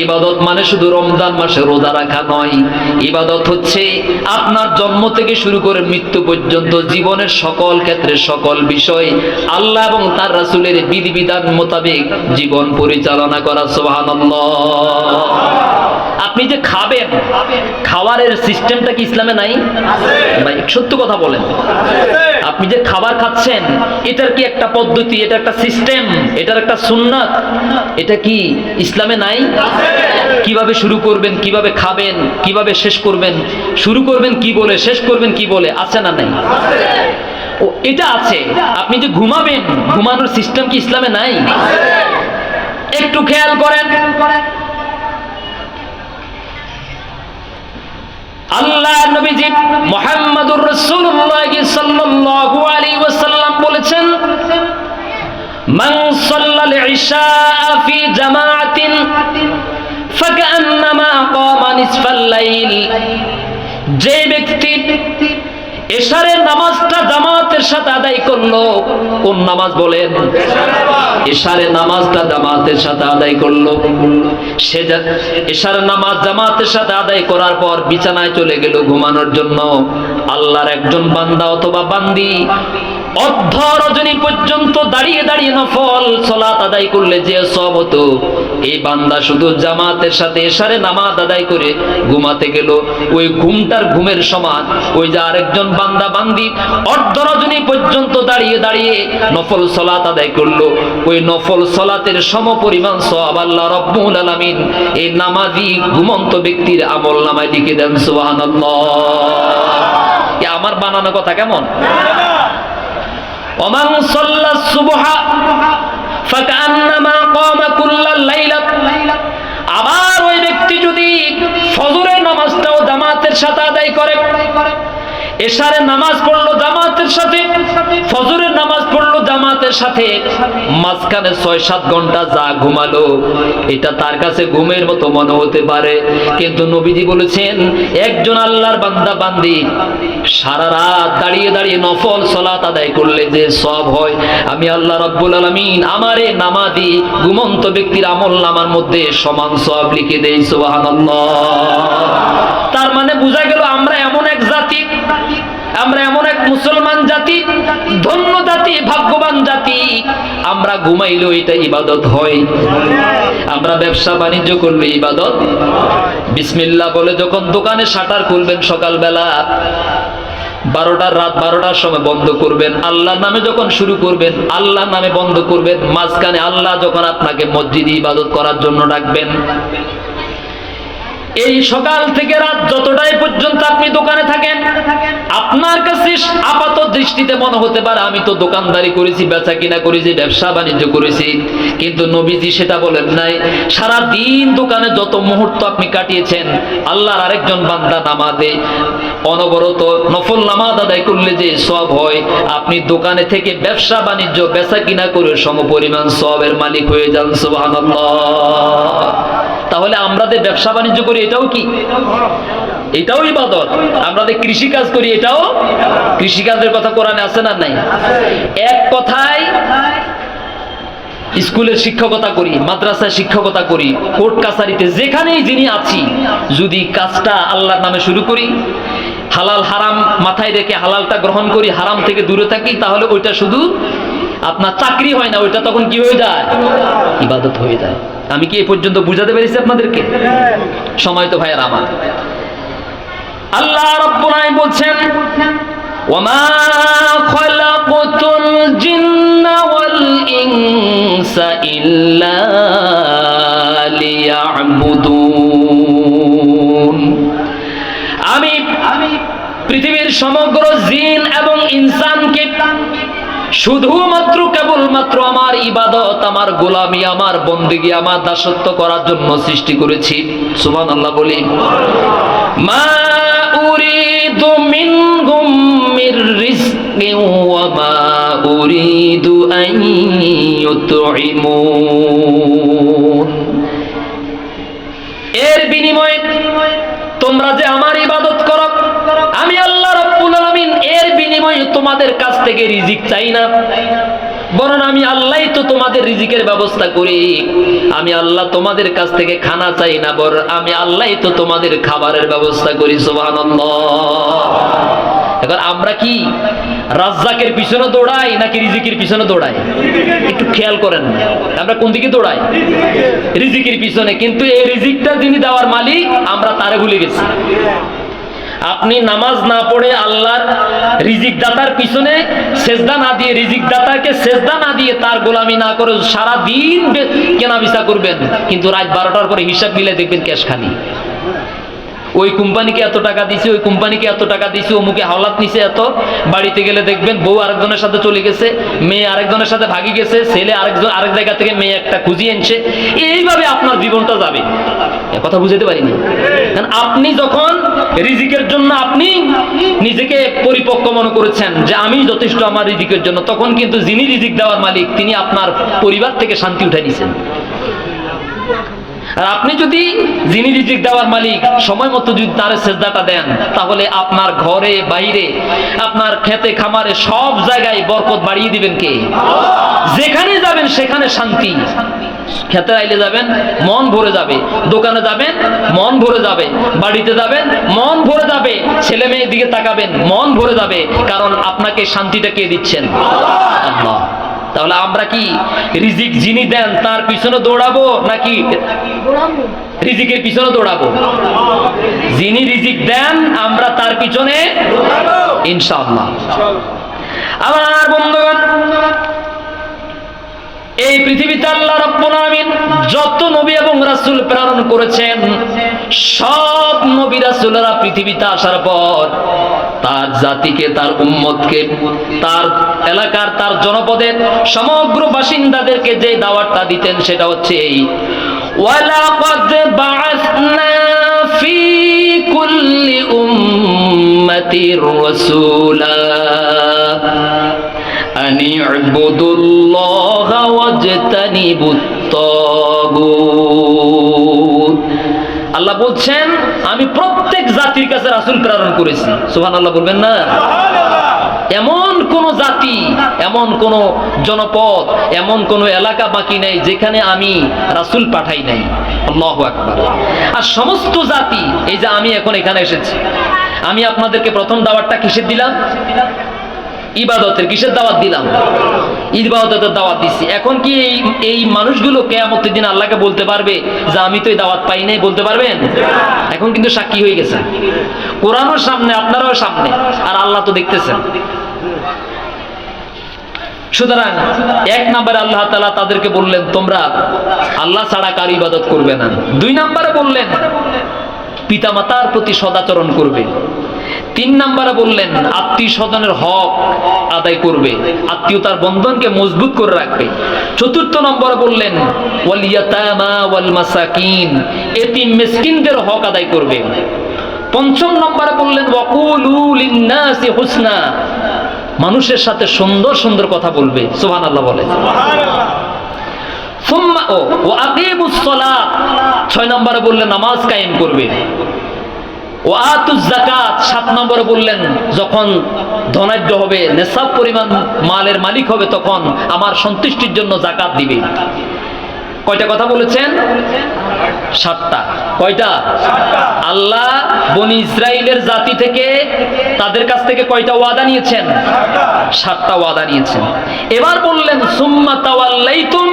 ইবাদত মানে শুধু রমজান মাসে রোজা রাখা নয়। ইবাদত হচ্ছে আপনার জন্ম থেকে শুরু করে মৃত্যু পর্যন্ত জীবনের সকল ক্ষেত্রে সকল বিষয় আল্লাহ এবং তার রাসূলের বিধিবিধান মোতাবেক জীবন পরিচালনা করা। সুবহানাল্লাহ। আপনি যে খাবেন, খাবারের সিস্টেমটা কি ইসলামে নাই? ভাই সত্য কথা বলেন, আপনি যে খাবার খাচ্ছেন এটার কি একটা পদ্ধতি, এটা একটা সিস্টেম, এটার একটা সুন্নাত, এটা কি ইসলামে নাই? কিভাবে শুরু করবেন, কিভাবে খাবেন, কিভাবে শেষ করবেন, শুরু করবেন কি বলে, শেষ করবেন কি বলে, আছে না নাই? ও এটা আছে। আপনি যে ঘুমাবেন, ঘুমানোর সিস্টেম কি ইসলামে নাই? একটু খেয়াল করেন, আল্লাহ নবীজি মুহাম্মদুর রাসূলুল্লাহ সাল্লাল্লাহু আলাইহি ওয়াসাল্লাম বলেছেন মান সাল্লাল ইশা ফি জামাআতিন ফাকান্নামা কামা নিসফাল লাইল, যে ব্যক্তি এশারের নামাজটা জামাতের সাথে আদায় করলো, কোন নামাজ বলেন? এশারের নামাজটা জামাতের সাথে আদায় করলো, সে এশারের নামাজ জামাতের সাথে আদায় করার পর বিছানায় চলে গেল ঘুমানোর জন্য। আল্লাহর একজন বান্দা অথবা বান্দি অর্ধ রজনী পর্যন্ত দাঁড়িয়ে দাঁড়িয়ে নফল সালাত আদায় করলে যে সওয়াব হতো, এই বান্দা শুধু জামাতের সাথে এশারে নামাজ আদায় করে ঘুমাতে গেল, ওই ঘুমটার ঘুমের সমান ওই যে আরেকজন বান্দা বান্দি অর্ধ রজনী পর্যন্ত দাঁড়িয়ে দাঁড়িয়ে নফল সালাত আদায় করলো, ওই নফল সালাতের সমপরিমাণ সওয়াব আল্লাহ রাব্বুল আলামিন এই নামাজি ঘুমন্ত ব্যক্তির আমল নামায় লিখে দেন। সুবহানাল্লাহ। কি আমার বানানো কথা কেমন? ওমান সাল্লাস সুবহা ফাকান্নামা কামা কুল্লাল লাইলা, আবার ওই ব্যক্তি যদি ফজরের নামাজটাও জামাতের সাথে আদায় করে, এশারের নামাজ পড়লো জামাতের সাথে, ফজরের নামাজ পড়লো জামাতের সাথে, মাঝখানে 6-7 ঘন্টা যা ঘুমালো এটা তার কাছে ঘুমের মতো মনে হতে পারে, কিন্তু নবীজি বলেছেন একজন আল্লাহর বান্দা বান্দি সারা রাত দাঁড়িয়ে দাঁড়িয়ে নফল সালাত আদায় করলে যে সওয়াব হয়, আমি আল্লাহ রাব্বুল আলামিন আমার এই নামাজি ঘুমন্ত ব্যক্তির আমলনামার মধ্যে সমান সওয়াব লিখে দেই। সুবহানাল্লাহ। তার মানে বোঝা গেল আমরা এমন এক জাতি, আমরা এমন এক মুসলমান জাতি, ধন্য জাতি, ভাগ্যবান জাতি, আমরা ঘুমাইলেও এটা ইবাদত হয়, আমরা ব্যবসা বাণিজ্য করলে ইবাদত, বিসমিল্লাহ বলে যখন দোকানে শাটার খুলবেন সকালবেলা রাত 12টার সময় বন্ধ করবেন, আল্লাহর নামে যখন শুরু করবেন আল্লাহর নামে বন্ধ করবেন, মাঝখানে আল্লাহ যখন আপনাকে মসজিদে ইবাদত করার জন্য ডাকবেন এই সকাল থেকে রাত যতটাই পর্যন্ত আপনি দোকানে থাকেন, আপনার কাছে আপাত দৃষ্টিতে মনে হতে পারে আমি তো দোকানদারি করেছি, বেচা কিনা করেছি, ব্যবসা বাণিজ্য করেছি, কিন্তু নবীজি সেটা বলেন নাই। সারা দিন দোকানে যত মুহূর্ত আপনি কাটিয়েছেন, আল্লাহর আরেকজন বান্দা নামাজে অনবরত নফল নামাজ আদায় করলে যে সওয়াব হয়, আপনি দোকানে থেকে ব্যবসা বাণিজ্য বেচা কিনা করে সমপরিমাণ সওয়াবের মালিক হয়ে যান। সুবহানাল্লাহ। তাহলে আমরা যে ব্যবসা বাণিজ্য করি এটাও কি? এটাও ইবাদত। আমরা যে কৃষি কাজ করি এটাও, কৃষি কাজের কথা কোরআনে আছে না নাই? এক কথায় স্কুলের শিক্ষকতা করি, মাদ্রাসায় শিক্ষকতা করি, কোর্ট কাছারিতে যেখানেই যিনি আছি, যদি কাজটা আল্লাহর নামে শুরু করি, হালাল হারাম মাথায় রেখে হালালটা গ্রহণ করি, হারাম থেকে দূরে থাকি, তাহলে ওইটা শুধু আপনার চাকরি হয় না, ওইটা তখন কি হয়ে যায়? ইবাদত হয়ে যায়। আমি কি এই পর্যন্ত বুঝাতে পেরেছি আপনাদেরকে? সময় তো ভাইয়ের আমার। আল্লাহ রাব্বুল আলামিন বলছেন, ওয়ামা খালাকতুল জিন্না ওয়াল ইনসা ইল্লা লিয়াবুদুন। আমি পৃথিবীর সমগ্র জিন এবং ইনসানকে শুধুমাত্র কেবলমাত্র আমার ইবাদত, আমার গোলামি, আমার বন্দেগী, আমার দাসত্ব করার জন্য সৃষ্টি করেছি। সুবহানাল্লাহ বলি। মা উরিদু মিনহুম মির রিজকিন ওয়া মা উরিদু আন ইউতঈমুন। এর বিনিময়ে তোমরা যে আমার ইবাদত করো, আমি আল্লাহ রাব্বুল আলামিন এর বিনিময়ে তোমাদের কাছ থেকে রিজিক চাই না, বরং আমি আল্লাহই তো তোমাদের রিজিকের ব্যবস্থা করি। আমি আল্লাহ তোমাদের কাছ থেকে খানা চাই না, বরং আমি আল্লাহই তো তোমাদের খাবারের ব্যবস্থা করি। সুবহানাল্লাহ। এখন আমরা কি রাজ্জাকের পিছনে দৌড়াই নাকি রিজিকের পিছনে দৌড়াই? একটু খেয়াল করেন, আমরা কোন দিকে দৌড়াই? রিজিকের পিছনে। কিন্তু এই রিজিকটা যিনি দেওয়ার মালিক, আমরা তারে ভুলে গেছি। আপনি নামাজ না পড়ে আল্লাহর রিজিক দাতার পিছনে সেজদা না দিয়ে, রিজিক দাতাকে সেজদা না দিয়ে, তার গোলামি না করে সারা দিন কেনা বেচা করবেন, কিন্তু রাত 12টার পরে হিসাব মিলে দেখবেন ক্যাশ খালি। ওই কোম্পানিকে এত টাকা দিছে, ওই কোম্পানিকে এত টাকা দিছে, অমুকে হাওলাত নিছে এত। বাড়িতে গেলে দেখবেন বউ আরেকজনের সাথে চলে গেছে, মেয়ে আরেকজনের সাথে ভাগি গেছে, ছেলে আরেক জায়গা থেকে মেয়ে একটা খুঁজিয়ে এনেছে। এইভাবে আপনার জীবনটা যাবে। কথা বুঝাতে পারিনি? কারণ আপনি যখন রিজিকের জন্য আপনি নিজেকে পরিপক্ক মনে করেছেন যে আমি যথেষ্ট আমার রিজিকের জন্য, তখন কিন্তু যিনি রিজিক দেওয়ার মালিক, তিনি আপনার পরিবার থেকে শান্তি উঠাই দিয়েছেন। আর আপনি যদি যিনি রিজিক দেওয়ার মালিক সময় মতো যদি তার সেজদাটা দেন, তাহলে আপনার ঘরে বাইরে, আপনার খেতে খামারে সব জায়গায় বরকত বাড়িয়ে দিবেন কে? যেখানে যাবেন সেখানে শান্তি। খেতে আইলে যাবেন, মন ভরে যাবে। দোকানে যাবেন, মন ভরে যাবে। বাড়িতে যাবেন, মন ভরে যাবে। ছেলে মেয়ের দিকে তাকাবেন, মন ভরে যাবে। কারণ আপনাকে শান্তিটা কে দিচ্ছেন? আল্লাহ। তাহলে আমরা কি রিজিক যিনি দেন তার পিছনে দৌড়াবো নাকি রিজিকের পিছনে দৌড়াবো? যিনি রিজিক দেন আমরা তার পিছনে ইনশাআল্লাহ। আমার বন্ধুগণ, এই পৃথিবীতে আল্লাহ রাব্বুল আলামিন যত নবী এবং রাসূল প্রেরণ করেছেন, সব নবী রাসূলরা পৃথিবীতে আসার পর তার জাতিকে, তার উম্মতকে, তার এলাকার, তার জনপদের সমগ্র বাসিন্দাদেরকে যে দাওয়াতটা দিতেন সেটা হচ্ছে এই, ওয়ালাকাদ বাআসনা ফি কুল্লি উম্মাতির রাসূলা আনি ইবুদুল্লাহা ওয়াজতানিবুত তাগুত। আল্লাহ বলছেন আমি প্রত্যেক জাতির কাছে রাসূল প্রেরণ করেছি। সুবহানাল্লাহ বলবেন না? এমন কোন জাতি, এমন কোন জনপদ, এমন কোন এলাকা বাকি নাই যেখানে আমি রাসূল পাঠাই নাই। আল্লাহু আকবার। আর সমস্ত জাতি, এই যে আমি এখন এখানে এসেছি, আমি আপনাদেরকে প্রথম দাওয়াতটা কিসের দিলাম? ইবাদতের। কিসের দাওয়াত দিলাম? ইবাদতের দাওয়াত দিচ্ছি। এখন কি এই মানুষগুলো কিয়ামতের দিন আল্লাহকে বলতে পারবে যে আমি তো এই দাওয়াত পাই নাই? বলতে পারবেন? এখন কিন্তু সাক্ষী হয়ে গেছে। কোরআনের সামনে, আপনারাও সামনে, আর আল্লাহ তো দেখতেছেন। সুতরাং এক নম্বরে আল্লাহ তাআলা তাদেরকে বললেন তোমরা আল্লাহ ছাড়া কারো ইবাদত করবে না। দুই নম্বরে বললেন পিতামাতার প্রতি সদাচরণ করবে। 3 নম্বরে বললেন আত্মীয় স্বজনের হক আদায় করবে, আত্মীয়তার বন্ধনকে মজবুত করে রাখবে। 4 নম্বরে বললেন ওয়াল ইয়াতামা ওয়াল মাসাকিন, এতিম মিসকিনদের হক আদায় করবে। 5 নম্বরে বললেন ওয়াকুলু লিন্নাসি হুসনা, মানুষের সাথে সুন্দর সুন্দর কথা বলবে। সুবহানাল্লাহ বলে। সুম্মা ওয়া আকিমুস সালাত, 6 নম্বরে বললেন নামাজ কায়েম করবে। ওয়া আতুজ যাকাত, 7 নম্বরে বললেন যখন ধনাঢ্য হবে, নেশাব পরিমাণ মালের মালিক হবে, তখন আমার সন্তুষ্টির জন্য যাকাত দিবে। কয়টা কথা বলেছেন? 7টা। কয়টা? আল্লাহ বনি ইসরাইলের জাতি থেকে, তাদের কাছ থেকে কয়টা ওয়াদা নিয়েছেন? 7টা ওয়াদা নিয়েছেন। এবার বললেন সুম্মা তাওয়াল্লাইতুম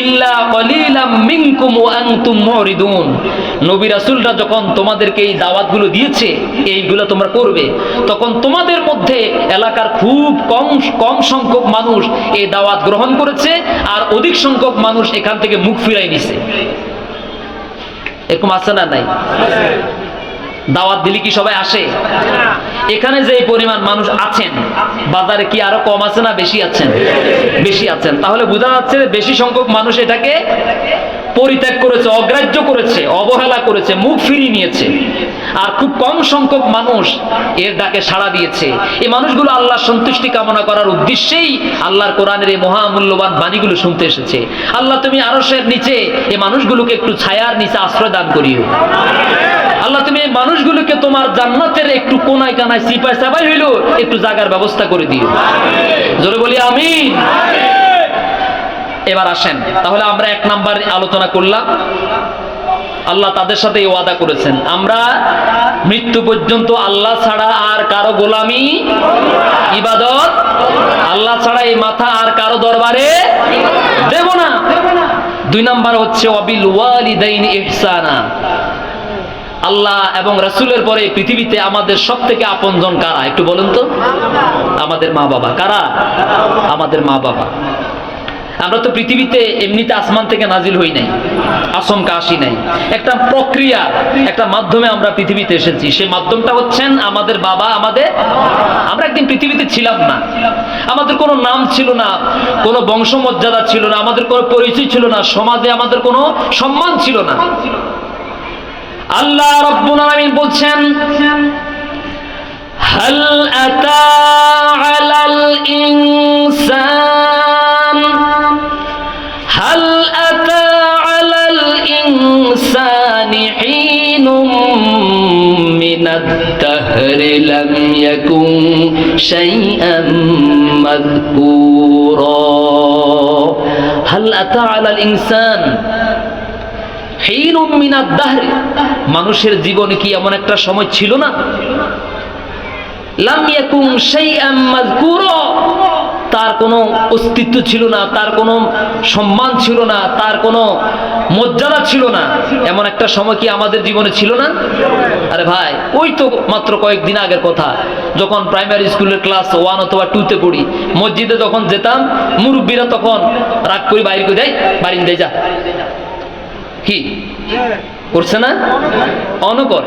ইল্লা কলিলাম মিনকুম ওয়া আনতুম মুরিদুন, নবী রাসূলরা যখন তোমাদেরকে এই দাওয়াতগুলো দিয়েছে, এইগুলো তোমরা করবে, তখন তোমাদের মধ্যে এলাকার খুব কম সংখ্যক মানুষ এই দাওয়াত গ্রহণ করেছে, আর অধিক সংখ্যক মানুষ এখান থেকে মুখ ফিরাই নিছে। এরকম আছে না নাই? দাওয়াত দিলে কি সবাই আসে? এখানে যে পরিমাণ মানুষ আছেন, বাজারে কি আরো কম আছে না বেশি আছেন? বেশি আছেন। তাহলে বোঝা যাচ্ছে বেশি সংখ্যক মানুষ এটাকে পরিত্যাগ করেছে, অগ্রাহ্য করেছে, অবহেলা করেছে, মুখ ফিরিয়ে নিয়েছে, আর খুব কম সংখ্যক মানুষ এর ডাকে সাড়া দিয়েছে। এই মানুষগুলো আল্লাহর সন্তুষ্টি কামনা করার উদ্দেশ্যেই আল্লাহর কোরআনের এই মহামূল্যবান বাণীগুলো শুনতে এসেছে। আল্লাহ তুমি আরশের নিচে এই মানুষগুলোকে একটু ছায়ার নিচে আশ্রয় দান করিও। আল্লাহ তুমি এই মানুষগুলোকে তোমার জান্নাতের একটু কোনায় কানায় সিপাই সাবাই হইল একটু জায়গার ব্যবস্থা করে দিও। জোরে বলি আমিন। এবার আসেন, তাহলে আমরা 1 নাম্বার আলোচনা করলাম। আল্লাহ তাদের সাথে ওয়াদা করেছেন আমরা মৃত্যু পর্যন্ত আল্লাহ ছাড়া আর কারো গোলামি, ইবাদত, আল্লাহ ছাড়া এই মাথা আর কারো দরবারে দেব না। 2 নাম্বার হচ্ছে ওয়াবিল ওয়ালিদাইনি ইহসানা, আল্লাহ এবং রাসূলের পরে পৃথিবীতে আমাদের সবথেকে আপনজন কারা? একটু বলুন তো। আমাদের মা বাবা। কারা? আমাদের মা বাবা। আমরা তো পৃথিবীতে এমনিতে আসমান থেকে নাজিল হই নাই, আসমকা আসি নাই। একটা প্রক্রিয়া, একটা মাধ্যমে আমরা পৃথিবীতে এসেছি। সেই মাধ্যমটা হচ্ছেন আমাদের বাবা। আমরা একদিন পৃথিবীতে ছিলাম না, আমাদের কোনো নাম ছিল না, কোনো বংশমর্যাদা ছিল না, আমাদের কোনো পরিচয় ছিল না, সমাজে আমাদের কোনো সম্মান ছিল না। আল্লাহ রাব্বুল আলামিন বলছেন হাল আতা আলাল ইনসান, হাল আতা আলাল ইনসানি হিনুম মিনাদ দাহরি লাম ইয়াকুন শাইআন মাযকুরা। হাল আতা আলাল ইনসান হিনুম মিনাদ দাহরি, মানুষের জীবনে কি এমন একটা সময় ছিল না? লাম ইয়াকুন শাইআন মাযকুরা, তার কোনো অস্তিত্ব ছিল না, তার কোনো সম্মান ছিল না, তার কোনো মর্যাদা ছিল না। এমন একটা সময় কি আমাদের জীবনে ছিল না? আরে ভাই, ওই তো মাত্র কয়েকদিন আগের কথা, যখন প্রাইমারি স্কুলের ক্লাস 1 অথবা 2তে পড়ি, মসজিদে যখন যেতাম, মুরব্বীরা তখন রাগ করে বাইরে করে দেয়, বারিন্দায় যা। কি করছে না? অনকর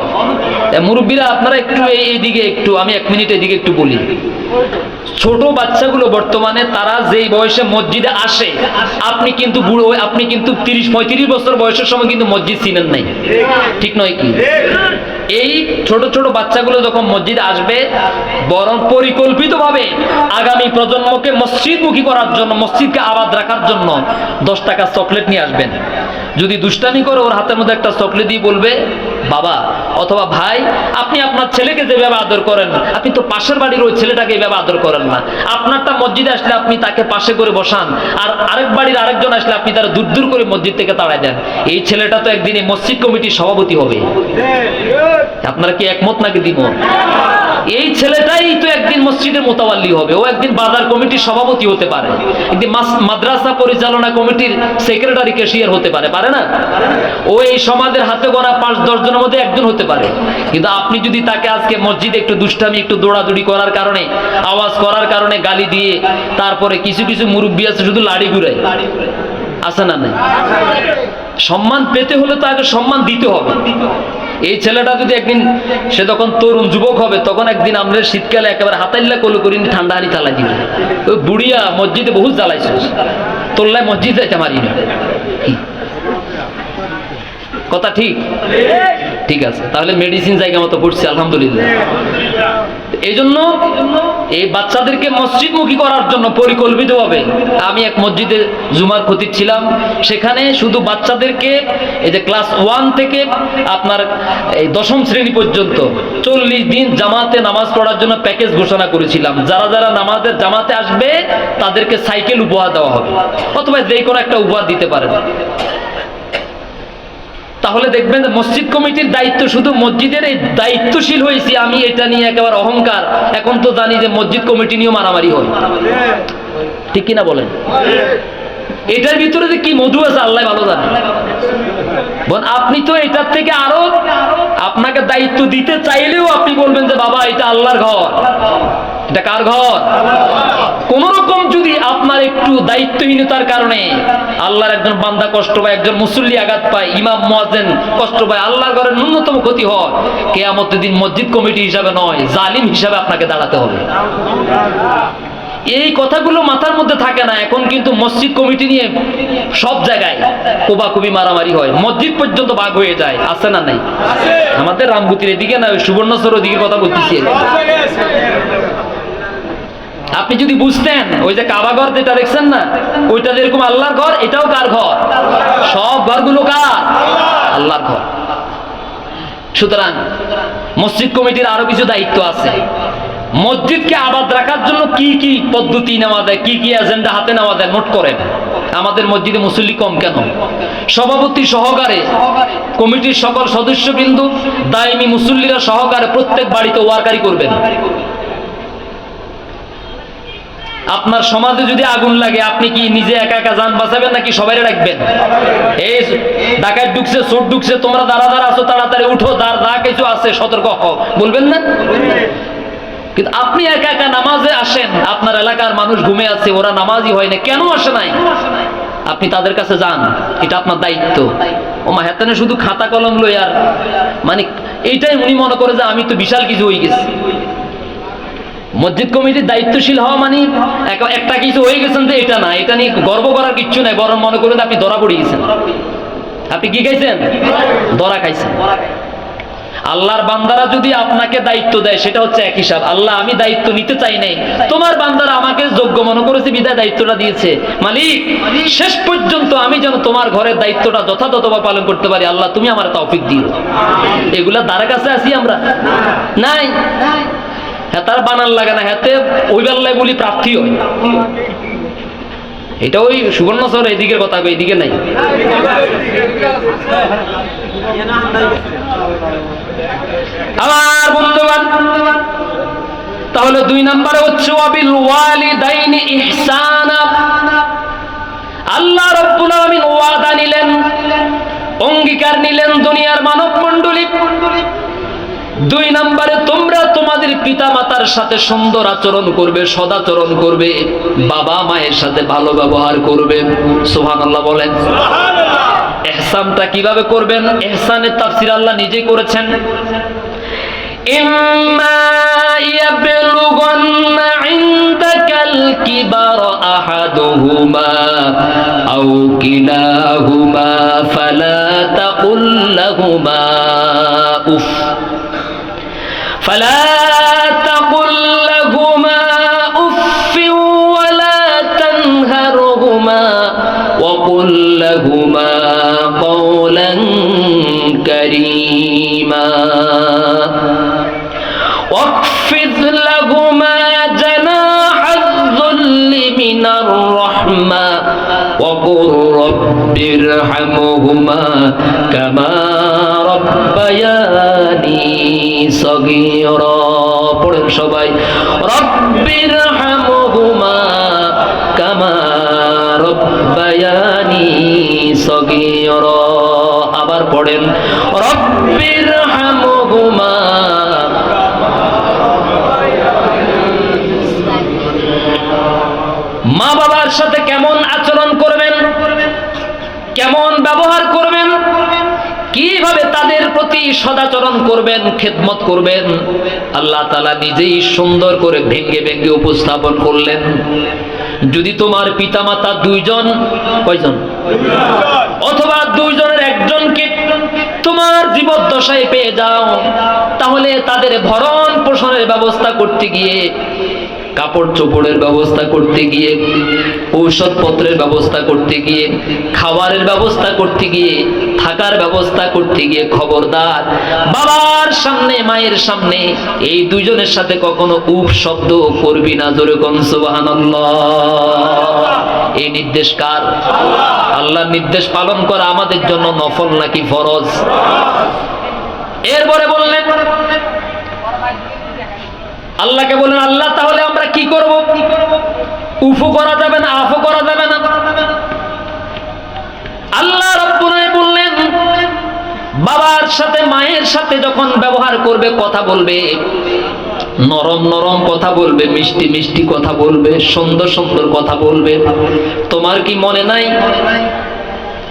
মুরব্বীরা। আপনারা একটু এইদিকে একটু, আমি 1 মিনিট এদিকে একটু বলি। ছোট বাচ্চাগুলো বর্তমানে তারা যেই বয়সে মসজিদে আসে, আপনি কিন্তু বুড়ো, আপনি কিন্তু 30-35 বছর বয়সের সময় কিন্তু মসজিদ চিনেন নাই, ঠিক নয় কি? এই ছোট ছোট বাচ্চাগুলো যখন মসজিদে আসবে, বরং পরিকল্পিতভাবে আগামী প্রজন্মকে মসজিদমুখী করার জন্য, মসজিদকে আবাদ রাখার জন্য 10 টাকা চকলেট নিয়ে আসবেন। যদি দুষ্টামি করে ওর হাতের মধ্যে একটা চকলেট দিয়ে বলবে, বাবা অথবা ভাই, আপনি আপনার ছেলেকে যেভাবে আদর করেন, আপনি তো পাশের বাড়ির ওই ছেলেটাকে এইভাবে আদর করেন না। আপনারটা মসজিদে আসলে আপনি তাকে পাশে করে বসান, আর আরেক বাড়ির আরেকজন আসলে আপনি তারা দূর দূর করে মসজিদ থেকে তাড়ায় দেন। এই ছেলেটা তো একদিন এই মসজিদ কমিটির সভাপতি হবে। আপনারা কি একমত নাকি দ্বিমত? এই ছেলেটাই তো একদিন মসজিদের মোতাওয়াল্লি হবে, ও একদিন বাজার কমিটির সভাপতি হতে পারে, একদিন মাদ্রাসা পরিচালনা কমিটির সেক্রেটারি ক্যাশিয়ার হতে পারে, পারে না? ও এই সমাজের হাতে গোনা 5-10 জনের মধ্যে একজন হতে পারে। কিন্তু আপনি যদি তাকে আজকে মসজিদে একটু দুষ্টামি, একটু দৌড়াদৌড়ি করার কারণে, আওয়াজ করার কারণে গালি দিয়ে, তারপরে কিছু কিছু মুরব্বী আছে শুধু লাড়ি ঘুরায়, আছে না নাই? সম্মান পেতে হলে তো আগে সম্মান দিতে হবে। এই ছেলেটা যদি একদিন, সে তখন তরুণ যুবক হবে, তখন একদিন আমরা শীতকালে একেবারে হাতাইল্লা কলু করি ঠান্ডা হানি চালাই দিবে, ওই বুড়িয়া মসজিদে বহুত জ্বালাইছে, তোল্লায় মসজিদ যাইতে মারি না। কথা ঠিক? ঠিক আছে, তাহলে মেডিসিন জায়গা মতো পড়ছে আলহামদুলিল্লাহ। এই জন্য এই বাচ্চাদেরকে মসজিদমুখী করার জন্য পরিকল্পিতভাবে আমি এক মসজিদে জুমার খতিব ছিলাম, সেখানে শুধু বাচ্চাদেরকে এই যে ক্লাস 1 থেকে আপনার এই 10ম শ্রেণী পর্যন্ত 40 দিন জামাতে নামাজ পড়ার জন্য প্যাকেজ ঘোষণা করেছিলাম। যারা যারা নামাজের জামাতে আসবে তাদেরকে সাইকেল উপহার দেওয়া হবে, অথবা যে কোনো একটা উপহার দিতে পারেন। তাহলে দেখবেন মসজিদ কমিটির দায়িত্ব, শুধু মসজিদের এই দায়িত্বশীল হয়েছি আমি, এটা নিয়ে একেবারে অহংকার। এখন তো জানি যে মসজিদ কমিটি নিয়েও মারামারি হয়, ঠিক কিনা বলেন? এটার ভিতরে যে কি মধু আছে আল্লাহ ভালো জানে। আপনি তো এটার থেকে আরো, আপনাকে দায়িত্ব দিতে চাইলেও আপনি বলবেন যে বাবা এটা আল্লাহর ঘর। এটা কার ঘর? কোন রকম যদি আপনার একটু দায়িত্বহীনতার কারণে আল্লাহর একজন বান্দা কষ্ট পায়, একজন মুসল্লি আঘাত পায়, ইমাম মুয়াজ্জিন কষ্ট পায়, আল্লাহর ঘরের ন্যূনতম ক্ষতি হয়, কিয়ামতের দিন মসজিদ কমিটি হিসাবে নয়, জালিম হিসাবে আপনাকে দাঁড়াতে হবে। এই কথাগুলো মাথার মধ্যে থাকে না। এখন কিন্তু মসজিদ কমিটি নিয়ে সব জায়গায় কোবাকুবি মারামারি হয়, মসজিদ পর্যন্ত ভাগ হয়ে যায়, আছে না নাই? আমাদের রামগুতির এদিকে না, সুবর্ণচর ওদিকে কথা বলতেছি। আপনি যদি বুঝতেন, ওই যে কাবা ঘর যেটা দেখছেন না, ওইটা যেরকম আল্লাহর ঘর, এটাও কার ঘর? সব ঘরগুলো কার? আল্লাহর ঘর। সুতরাং মসজিদ কমিটির আরো কিছু দায়িত্ব আছে। মসজিদকে আবাদ রাখার জন্য কি কি পদ্ধতি নেওয়া যায়, কি কি এজেন্ডা হাতে নেওয়া যায় নোট করেন। আমাদের মসজিদে মুসল্লি কম কেন? সভাপতি সহকারে কমিটির সকল সদস্যবৃন্দু, দায়মি মুসল্লিরা সহকারে প্রত্যেক বাড়িতে ওয়ারকারি করবেন। আপনার সমাজে যদি আগুন লাগে, আপনি কি নিজে একা একা যান বাঁচাবেন নাকি সবাই রাখবেন? এই ডাকাত ঢুকছে, চোর ঢুকছে, তোমরা দাঁড়া দাঁড়া আছো, তাড়াতাড়ি উঠো, যা কিছু আছে সতর্ক হও, বলবেন না? কিন্তু আপনি একা একা নামাজে আসেন, আপনার এলাকার মানুষ ঘুমে আছে, ওরা নামাজই হয় না, কেন আসে নাই? আপনি তাদের কাছে যান, এটা আপনার দায়িত্ব। ও মা হেতানে শুধু খাতা কলম লই, আর মানে এইটাই উনি মনে করে যে আমি তো বিশাল কিছু হয়ে গেছি। মসজিদ কমিটির দায়িত্বশীল হওয়া মানে একটা কিছু হয়ে গেছেন যে এটা না, এটা নিয়ে গর্ব করার কিচ্ছু নাই, বরং মনে করেন আপনি ধরা পড়ে গেছেন। আপনি কি খাইছেন? ধরা খাইছেন। আল্লাহর বান্দারা যদি আপনাকে দায়িত্ব দেয়, সেটা হচ্ছে এক হিসাব। আল্লাহ আমি দায়িত্ব নিতে চাই নাই, তোমার বান্দারা আমাকে যোগ্য মনে করেছে বিদায় দায়িত্বটা দিয়েছে। মালিক, শেষ পর্যন্ত আমি যেন তোমার ঘরের দায়িত্বটা যথাযথভাবে পালন করতে পারি, আল্লাহ তুমি আমার তৌফিক দিও। এগুলা দ্বারা কাছে আছি আমরা? নাই। হেতার বানান লাগে না, হেতে ওই বেলায় বলি প্রার্থী হয়। এটা ওই সুবর্ণচর এদিকের কথা, এইদিকে নাই। আমার বন্ধুগণ, তাহলে 2 নম্বরে হচ্ছে ওয়াবিল ওয়ালিদাইনি ইহসানা। আল্লাহ রাব্বুল আলামিন ওয়াদা নিলেন, অঙ্গীকার নিলেন দুনিয়ার মানব মণ্ডলী। 2 নম্বরে তোমরা তোমাদের পিতা মাতার সাথে সুন্দর আচরণ করবে, সদাচরণ করবে, বাবা মায়ের সাথে ভালো ব্যবহার করবে। সুবহানাল্লাহ বলেন। ইহসানটা কিভাবে করবেন? ইহসানের তাফসীর আল্লাহ নিজেই করেছেন। ইম্মা ইয়াবলুগান্না ইনদাকাল কিবারা আহাদুহুমা আও কিলাহুমা ফালা তাকুল লাহুমা উফ فلا تقل لهما أف ولا تنهرهما وقل لهما قولا كريما واخفض لهما جناح الذل من الرحمة وقل رب ارحمهما كما ربياني صغيرا। পড়েন সবাই, রব্বির হামহুমা কামা রব্বায়ানি সগীরা। আবার পড়েন, রব্বির হামহুমা। মা বাবার সাথে কেমন আচরণ করবেন, কেমন ব্যবহার করবেন, কিভাবে তাদের প্রতি সদাচরণ করবেন, খেদমত করবেন, আল্লাহ তাআলা নিজেই সুন্দর করে ভেঙ্গে ভেঙ্গে উপস্থাপন করলেন। যদি তোমার পিতামাতা দুইজন, কয়জন, অথবা দুইজনের একজনকে তোমার জীবদ্দশায় পেয়ে যাও, তাহলে তাদের ভরণ পোষণের ব্যবস্থা করতে গিয়ে, কাপড় চোপড়ের ব্যবস্থা করতে গিয়ে, ঔষধপত্রের ব্যবস্থা করতে গিয়ে, খাবারের ব্যবস্থা করতে গিয়ে, থাকার ব্যবস্থা করতে গিয়ে খবরদার বাবার সামনে মায়ের সামনে এই দুইজনের সাথে কখনো উফ শব্দ করবি না। জোরে কোন সুবহানাল্লাহ। এই নির্দেশ কার? আল্লাহর নির্দেশ পালন করা আমাদের জন্য নফল নাকি ফরজ? এরপরে বললেন, আল্লাহকে বলেন, আল্লাহ তাহলে আমরা কি করব? উফু করা যাবে না, আফু করা যাবে না। আল্লাহ রাব্বুল আলামিন বললেন, বাবার সাথে মায়ের সাথে যখন ব্যবহার করবে, কথা বলবে, নরম নরম কথা বলবে, মিষ্টি মিষ্টি কথা বলবে, সুন্দর সুন্দর কথা বলবে। তোমার কি মনে নাই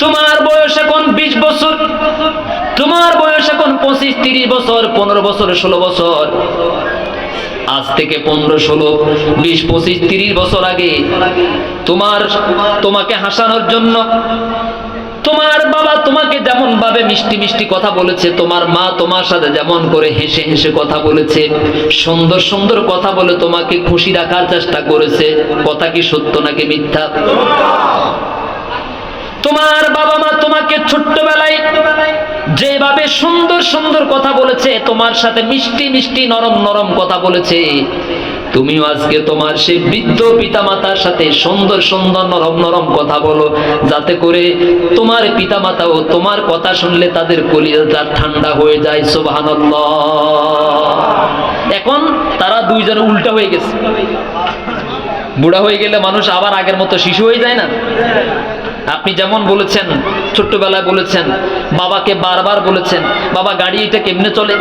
তোমার বয়স এখন 20 বছর, তোমার বয়স এখন 25, 30 বছর, 15 বছর, 16 বছর। আজ থেকে 15, 16, 20, 25, 30 বছর আগে তোমাকে হাসানোর জন্য তোমার বাবা তোমাকে যেমন ভাবে মিষ্টি মিষ্টি কথা বলেছে, তোমার মা তোমার সাথে যেমন করে হেসে হেসে কথা বলেছে, সুন্দর সুন্দর কথা বলে তোমাকে খুশি রাখার চেষ্টা করেছে। কথা কি সত্য নাকি মিথ্যা? তোমার বাবা মা তোমাকে ছোট্টবেলায় যেভাবে সুন্দর সুন্দর কথা বলেছে, তোমার সাথে মিষ্টি মিষ্টি নরম নরম কথা বলেছে, তুমিও আজকে তোমার সেই বৃদ্ধ পিতামাতার সাথে সুন্দর সুন্দর নরম নরম কথা বলো, যাতে করে তোমার পিতামাতাও তোমার কথা শুনলে তাদের কলিজা ঠান্ডা হয়ে যায়। সুবহানাল্লাহ। এখন তারা দুইজন উল্টা হয়ে গেছে। বুড়া হয়ে গেলে মানুষ আবার আগের মতো শিশু হয়ে যায় না? আপনি যেমন বলেছেন, ছোট্টবেলায় বলেছেন, বাবাকে বারবার বলেছেন, বাবা গাড়ি এটা কেমনে চলে,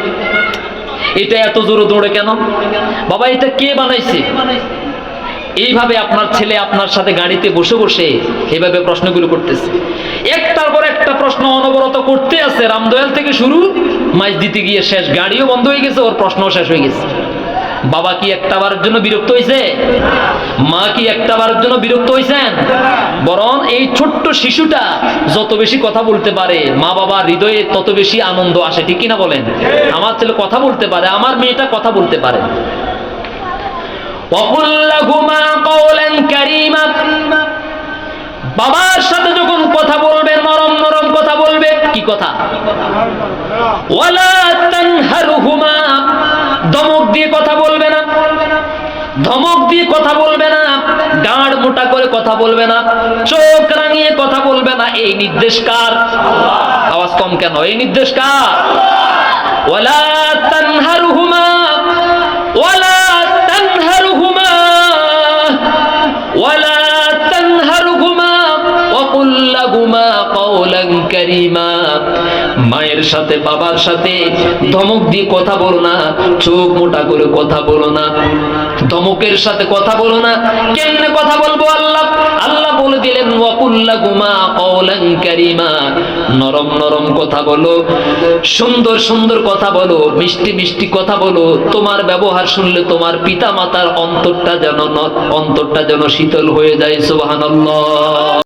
এটা এত জোরে দৌড়ে কেন, বাবা এটা কে বানাইছে? এইভাবে আপনার ছেলে আপনার সাথে গাড়িতে বসে বসে এইভাবে প্রশ্নগুলো করতেছে। একটার পর একটা প্রশ্ন অনবরত করতে আছে, রামদয়াল থেকে শুরু, মাইজ দিতে গিয়ে শেষ, গাড়িও বন্ধ হয়ে গেছে, ওর প্রশ্নও শেষ হয়ে গেছে। বাবা কি একটা বারের জন্য বিরক্ত হয়েছে? মা কি একটা বারের জন্য বিরক্ত হয়েছেন? বরং এই ছোট্ট শিশুটা যত বেশি কথা বলতে পারে, মা বাবার হৃদয়ে তত বেশি আনন্দ আসে। ঠিক কিনা বলেন? আমার ছেলে কথা বলতে পারে, আমার মেয়েটা কথা বলতে পারে। وَقُلْ لَهُمَا قَوْلًا كَرِيمًا। বাবার সাথে যখন কথা বলবে, নরম নরম কথা বলবে। কি কথা? ওয়ালা তানহারহুমা, ধমক দিয়ে কথা বলবে না, ধমক দিয়ে কথা বলবে না, গাড় মোটা করে কথা বলবে না, চোখ রাঙিয়ে কথা বলবে না। এই নির্দেশ কার? আওয়াজ কম কেন? এই নির্দেশ কার? ওয়ালা তানহারহুমা, ওয়ালা তানহারহুমা, ওয়ালা তানহারহুমা ওয়াকুল লাহুমা কাওলান কারীমা। মায়ের সাথে বাবার সাথে ধমক দিয়ে কথা বলো না, চোখ মোটা করে কথা বলো না, ধমকের সাথে কথা বলো না। কেমনে কথা বলবো? আল্লাহ বলে দিলেন, ওয়াকুল লাহুমা কাওলান কারীমা, নরম নরম কথা বলো, সুন্দর সুন্দর কথা বলো, মিষ্টি মিষ্টি কথা বলো। তোমার ব্যবহার শুনলে তোমার পিতা মাতার অন্তরটা যেন শীতল হয়ে যায়। সুবহানাল্লাহ।